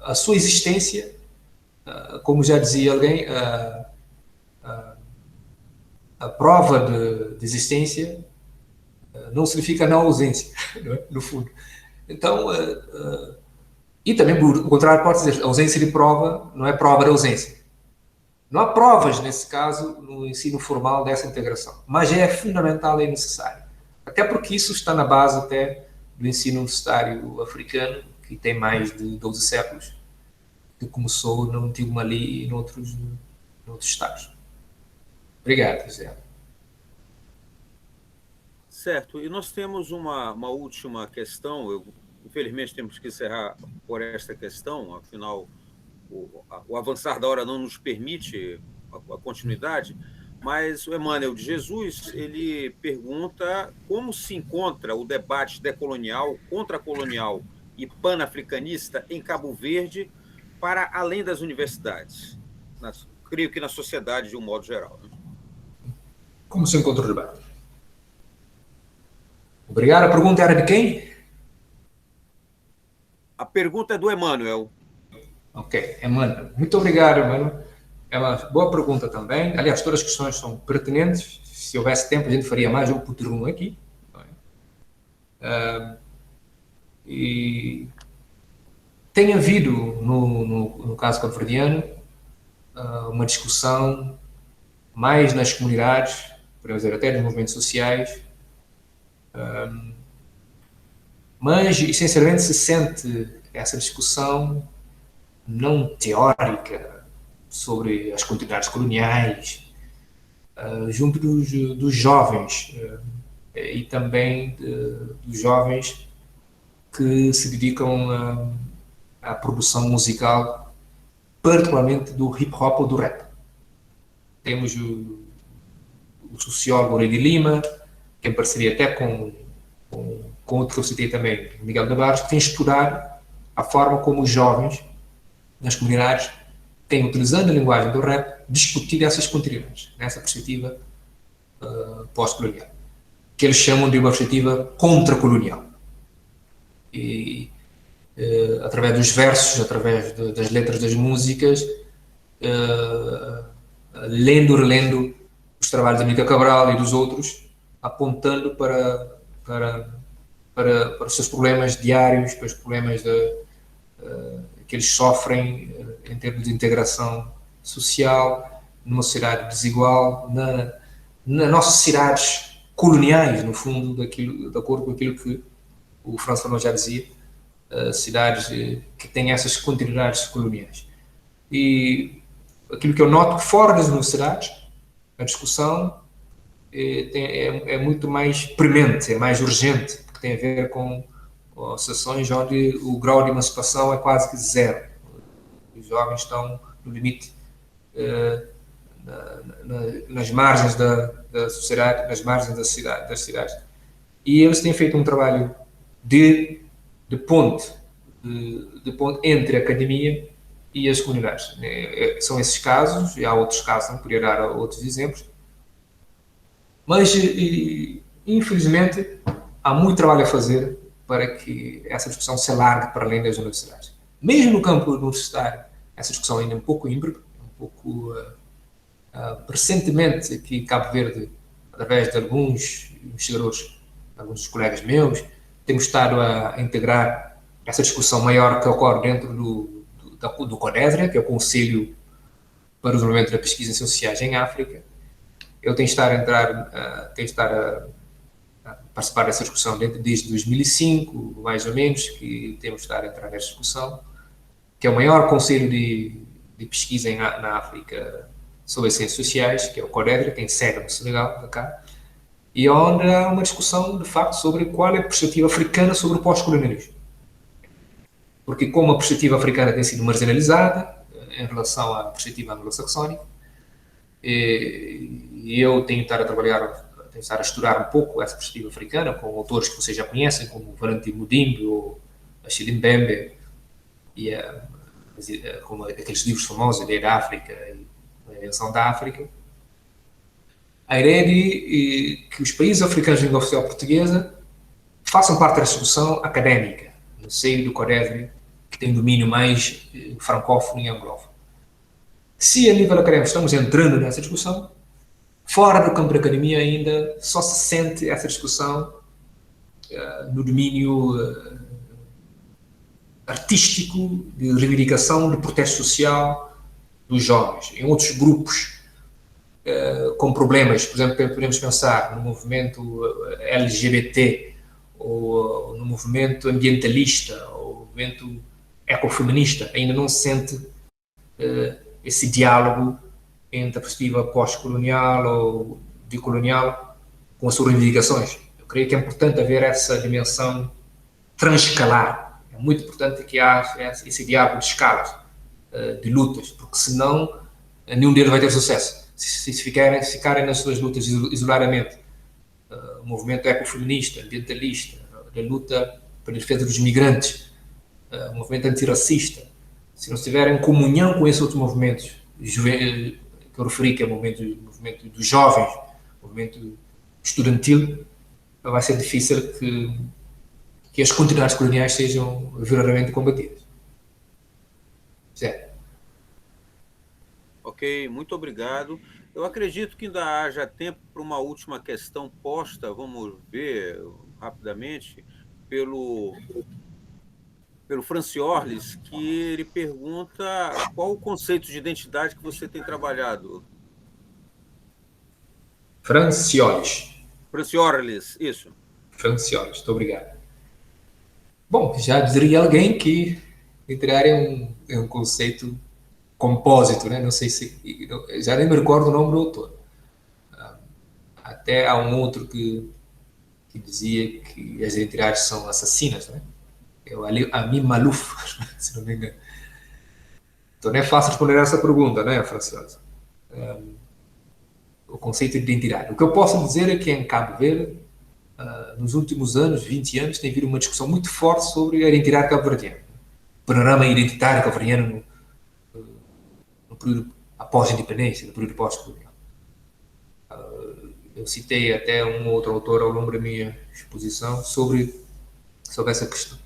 a sua existência, como já dizia alguém, a prova de existência não significa não ausência, não é? No fundo. Então, e também, o contrário pode dizer, ausência de prova não é prova de ausência. Não há provas, nesse caso, no ensino formal dessa integração, mas é fundamental e necessário. Até porque isso está na base até do ensino universitário africano, que tem mais de 12 séculos, que começou no Antigo Mali e noutros estados. Obrigado, José. Certo. E nós temos uma última questão. Infelizmente, temos que encerrar por esta questão, afinal, o avançar da hora não nos permite a continuidade, mas o Emmanuel de Jesus, ele pergunta como se encontra o debate decolonial, contracolonial e panafricanista em Cabo Verde para além das universidades. Creio que na sociedade de um modo geral. Né? Como se encontra o debate? Obrigado. A pergunta era de quem? A pergunta é do Emmanuel. Ok, Emmanuel. Muito obrigado, Emmanuel. É uma boa pergunta também. Aliás, todas as questões são pertinentes. Se houvesse tempo, a gente faria mais um puterum aqui. E tem havido, no caso cabo-verdiano, uma discussão mais nas comunidades, podemos dizer até nos movimentos sociais, mas essencialmente se sente essa discussão não teórica sobre as continuidades coloniais, junto dos jovens e também dos jovens que se dedicam à produção musical, particularmente do hip-hop ou do rap. Temos o sociólogo Aurelie Lima, que em parceria até com outro que eu citei também, Miguel Navarro, que tem estudado a forma como os jovens nas comunidades têm, utilizando a linguagem do rap, discutido essas continuidades, nessa perspectiva pós-colonial, que eles chamam de uma perspectiva contra-colonial. E através dos versos, através das letras das músicas, lendo, relendo os trabalhos da Mica Cabral e dos outros, apontando para os seus problemas diários, para os problemas que eles sofrem em termos de integração social, numa sociedade desigual, nas nossas sociedades coloniais, no fundo, de acordo com aquilo que o François Fanon já dizia, cidades que têm essas continuidades coloniais. E aquilo que eu noto que fora das universidades, a discussão é muito mais premente, é mais urgente, porque tem a ver com situações onde o grau de emancipação é quase que zero. Os jovens estão no limite, nas margens da sociedade, nas margens das cidades. E eles têm feito um trabalho de ponte entre a academia e as comunidades. São esses casos, e há outros casos, não poderia dar outros exemplos, mas infelizmente há muito trabalho a fazer para que essa discussão se alargue para além das universidades. Mesmo no campo universitário, essa discussão ainda é um pouco híbrida, um pouco recentemente aqui em Cabo Verde, através de alguns investigadores, alguns dos colegas meus, temos estado a integrar essa discussão maior que ocorre dentro do CODESRA, que é o Conselho para o Desenvolvimento da Pesquisa em Ciências Sociais em África. Eu tenho estado a participar dessa discussão desde 2005, mais ou menos, que temos estado a entrar nessa discussão, que é o maior conselho de pesquisa na África sobre as ciências sociais, que é o CODESRA, tem sede no Senegal, cá, e onde há uma discussão, de facto, sobre qual é a perspectiva africana sobre o pós-colonialismo. Porque como a perspectiva africana tem sido marginalizada em relação à perspectiva anglo-saxónica, e eu tenho estado a estudar um pouco essa perspectiva africana, com autores que vocês já conhecem, como Valentim Mudimbe ou Achille Mbembe, e como aqueles livros famosos, A Ideia da África e A Invenção da África. A ideia de que os países africanos de língua oficial portuguesa façam parte da discussão académica, no seio do CODESRA, que tem domínio mais francófono e anglófono. Se a nível académico estamos entrando nessa discussão, fora do campo da academia ainda só se sente essa discussão no domínio artístico, de reivindicação, de protesto social dos jovens. Em outros grupos com problemas, por exemplo, podemos pensar no movimento LGBT, ou no movimento ambientalista, ou no movimento ecofeminista, ainda não se sente esse diálogo entre a perspectiva pós-colonial ou decolonial com as suas reivindicações. Eu creio que é importante haver essa dimensão transescalar. É muito importante que haja esse diálogo de escalas, de lutas, porque senão nenhum deles vai ter sucesso. Se ficarem nas suas lutas isoladamente, o movimento ecofeminista, ambientalista, a luta pela defesa dos migrantes, o movimento antirracista, se não estiverem em comunhão com esses outros movimentos, que eu referi, que é o movimento dos jovens, o movimento estudantil, vai ser difícil que as continuidades coloniais sejam verdadeiramente combatidas. Certo? Ok, muito obrigado. Eu acredito que ainda haja tempo para uma última questão posta, vamos ver rapidamente, pelo, pelo Franciorles, que ele pergunta qual o conceito de identidade que você tem trabalhado. Francioles. Franciorles, isso. Francioles, muito obrigado. Bom, já diria alguém que literário é um conceito compósito, né? Não sei se. Já nem me recordo o nome do autor. Até há um outro que dizia que as identidades são assassinas, né? É o Amin Malouf, se não me engano. Então não é fácil responder essa pergunta, né, Franciosa? O conceito de identidade. O que eu posso dizer é que em Cabo Verde, nos últimos anos, 20 anos, tem havido uma discussão muito forte sobre a identidade cabo-verdiana. O panorama identitário cabo-verdiano no período após a independência, no período pós-colonial. Eu citei até um outro autor ao longo da minha exposição sobre essa questão.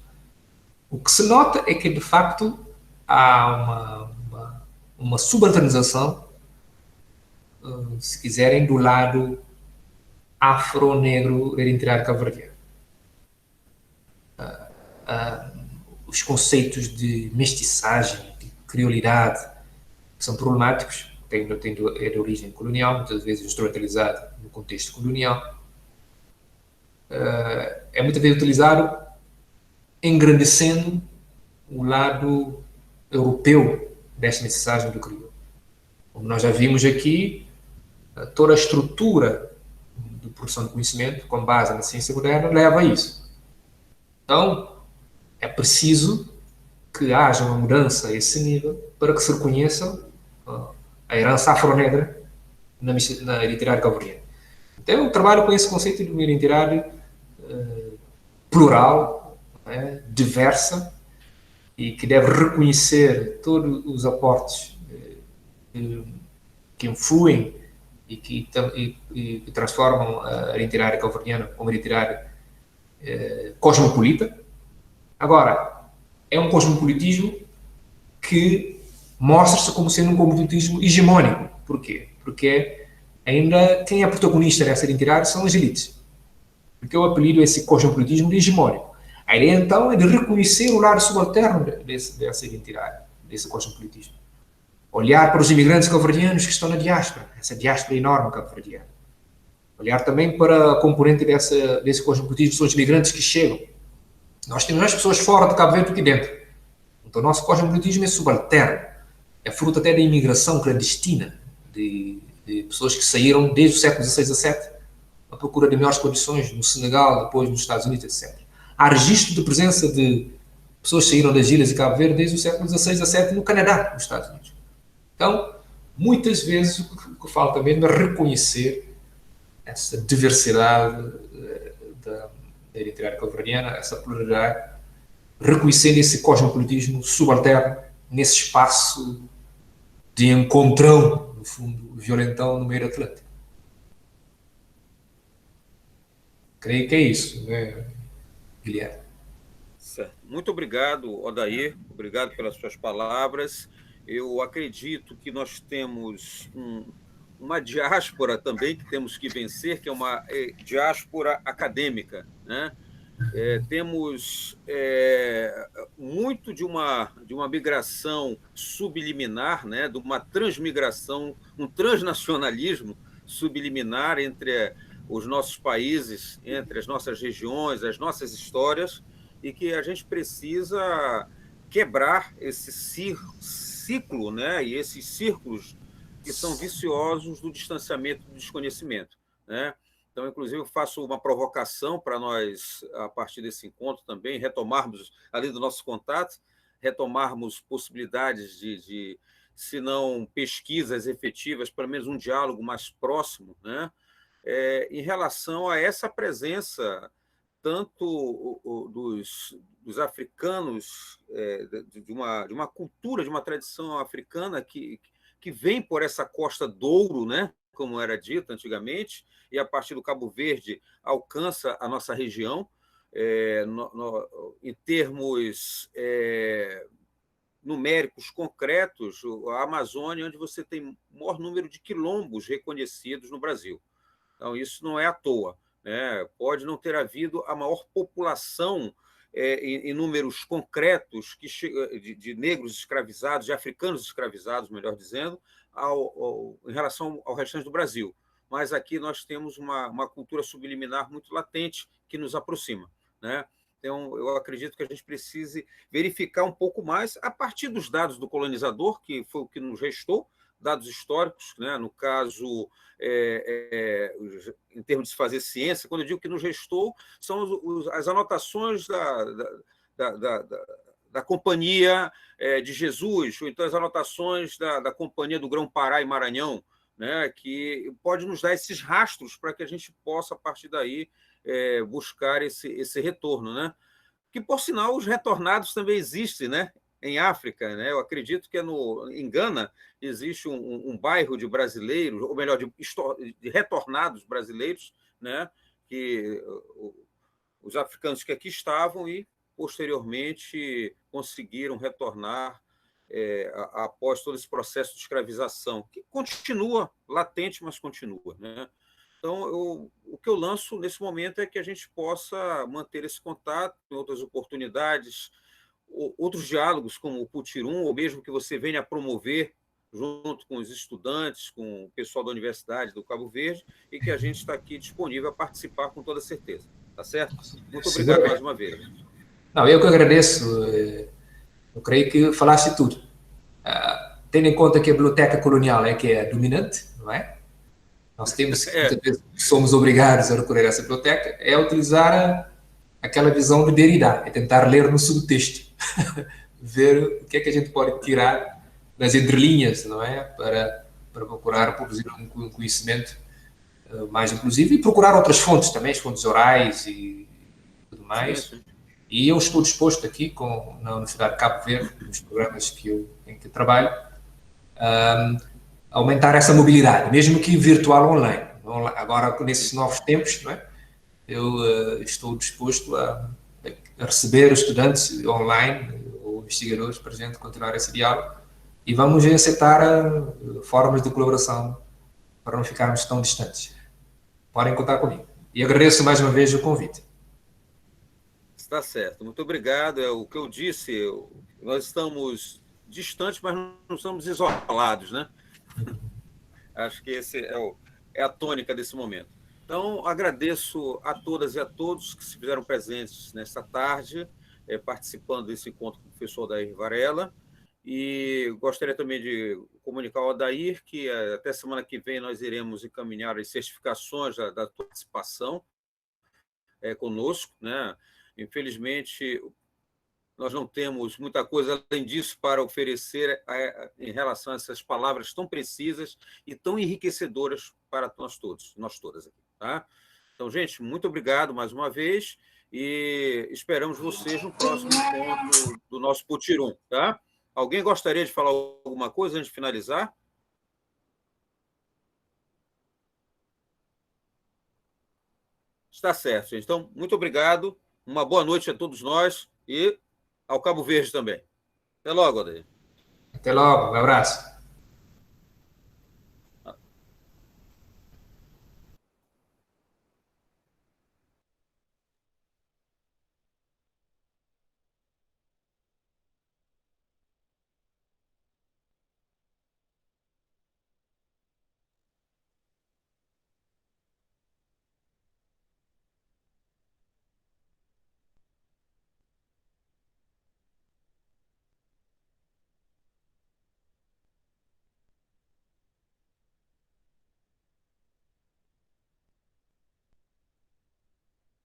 O que se nota é que, de facto, há uma subalternização, se quiserem, do lado afro-negro da identidade cabo-verdiana. Os conceitos de mestiçagem, de criolidade, são problemáticos, é de origem colonial, muitas vezes instrumentalizado no contexto colonial. É muitas vezes utilizado engrandecendo o lado europeu desta mensagem do crioulo. Como nós já vimos aqui, toda a estrutura de produção de conhecimento, com base na ciência moderna, leva a isso. Então, é preciso que haja uma mudança a esse nível para que se reconheça a herança afro-negra na identidade cabo-verdiana. Então, eu trabalho com esse conceito de uma identidade plural, né, diversa, e que deve reconhecer todos os aportes que influem e que transformam a identidade cabo-verdiana como identidade cosmopolita. Agora, é um cosmopolitismo que mostra-se como sendo um cosmopolitismo hegemónico. Porquê? Porque ainda quem é protagonista dessa identidade são as elites. Porque eu apelido esse cosmopolitismo de hegemónico. A ideia, então, é de reconhecer o lado subalterno dessa identidade, desse cosmopolitismo. Olhar para os imigrantes cabo-verdianos que estão na diáspora, essa diáspora enorme cabo-verdiana. Olhar também para a componente desse cosmopolitismo, são os imigrantes que chegam. Nós temos mais pessoas fora de Cabo Verde do que dentro. Então, o nosso cosmopolitismo é subalterno. É fruto até da imigração clandestina de pessoas que saíram desde o século XVI a XVII à procura de melhores condições no Senegal, depois nos Estados Unidos, etc. Há registro de presença de pessoas que saíram das ilhas de Cabo Verde desde o século XVI a XVII no Canadá, nos Estados Unidos. Então, muitas vezes o que falta mesmo é reconhecer essa diversidade da identidade cabo-verdiana, essa pluralidade, reconhecendo esse cosmopolitismo subalterno nesse espaço de encontrão, no fundo, violentão no meio Atlântico. Creio que é isso, né, Guilherme? Certo. Muito obrigado, Odair. Obrigado pelas suas palavras. Eu acredito que nós temos uma diáspora também que temos que vencer, que é uma diáspora acadêmica, né? Temos muito de uma migração subliminar, né? De uma transmigração, um transnacionalismo subliminar entre os nossos países, entre as nossas regiões, as nossas histórias, e que a gente precisa quebrar esse ciclo, né? E esses círculos que são viciosos do distanciamento do desconhecimento, né? Então, inclusive, eu faço uma provocação para nós, a partir desse encontro também, retomarmos, além do nosso contato, retomarmos possibilidades se não pesquisas efetivas, pelo menos um diálogo mais próximo, né? Em relação a essa presença, tanto dos africanos, de uma cultura, de uma tradição africana que vem por essa Costa Douro, né? Como era dito antigamente, e a partir do Cabo Verde alcança a nossa região, em termos numéricos concretos, a Amazônia, onde você tem o maior número de quilombos reconhecidos no Brasil. Então, isso não é à toa, né? Pode não ter havido a maior população em números concretos de negros escravizados, de africanos escravizados, melhor dizendo, em relação ao restante do Brasil. Mas aqui nós temos uma cultura subliminar muito latente que nos aproxima, né? Então, eu acredito que a gente precise verificar um pouco mais, a partir dos dados do colonizador, que foi o que nos restou, dados históricos, né? No caso, em termos de se fazer ciência, quando eu digo que nos restou, são as anotações da Companhia de Jesus, ou então as anotações da Companhia do Grão-Pará e Maranhão, né? Que pode nos dar esses rastros para que a gente possa, a partir daí, buscar esse retorno, né? Que, por sinal, os retornados também existem, né? Em África, né? Eu acredito que em Gana existe um bairro de brasileiros, ou melhor, de retornados brasileiros, né? Que os africanos que aqui estavam e, posteriormente, conseguiram retornar após todo esse processo de escravização, que continua latente, mas continua, né? Então, o que eu lanço nesse momento é que a gente possa manter esse contato em outras oportunidades, outros diálogos, como o Putirum, ou mesmo que você venha a promover junto com os estudantes, com o pessoal da Universidade do Cabo Verde, e que a gente está aqui disponível a participar com toda certeza. Tá certo? Muito obrigado mais uma vez. Não, eu que agradeço. Eu creio que falaste tudo. Tendo em conta que a biblioteca colonial é que é dominante, não é? Nós temos, muitas vezes, somos obrigados a recorrer a essa biblioteca, é utilizar aquela visão de Derrida, é tentar ler no subtexto, ver o que é que a gente pode tirar das entrelinhas, não é? Para procurar produzir um conhecimento mais inclusivo e procurar outras fontes também, as fontes orais e tudo mais. Sim. E eu estou disposto aqui, na Universidade de Cabo Verde, nos programas em que trabalho, aumentar essa mobilidade, mesmo que virtual online. Agora, nesses novos tempos, não é? Eu estou disposto a receber estudantes online ou investigadores para a gente continuar esse diálogo e vamos aceitar formas de colaboração para não ficarmos tão distantes. Podem contar comigo. E agradeço mais uma vez o convite. Está certo. Muito obrigado. É o que eu disse. Nós estamos distantes, mas não estamos isolados, né? Acho que esse é a tônica desse momento. Então, agradeço a todas e a todos que se fizeram presentes nesta tarde, participando desse encontro com o professor Odair Varela, e gostaria também de comunicar ao Odair que até semana que vem nós iremos encaminhar as certificações da participação conosco, né? Infelizmente, nós não temos muita coisa além disso para oferecer em relação a essas palavras tão precisas e tão enriquecedoras para nós todas aqui, tá? Então, gente, muito obrigado mais uma vez e esperamos vocês no próximo encontro do nosso Putirum, tá? Alguém gostaria de falar alguma coisa antes de finalizar? Está certo, gente. Então, muito obrigado, uma boa noite a todos nós e ao Cabo Verde também. Até logo, Odair. Até logo, um abraço.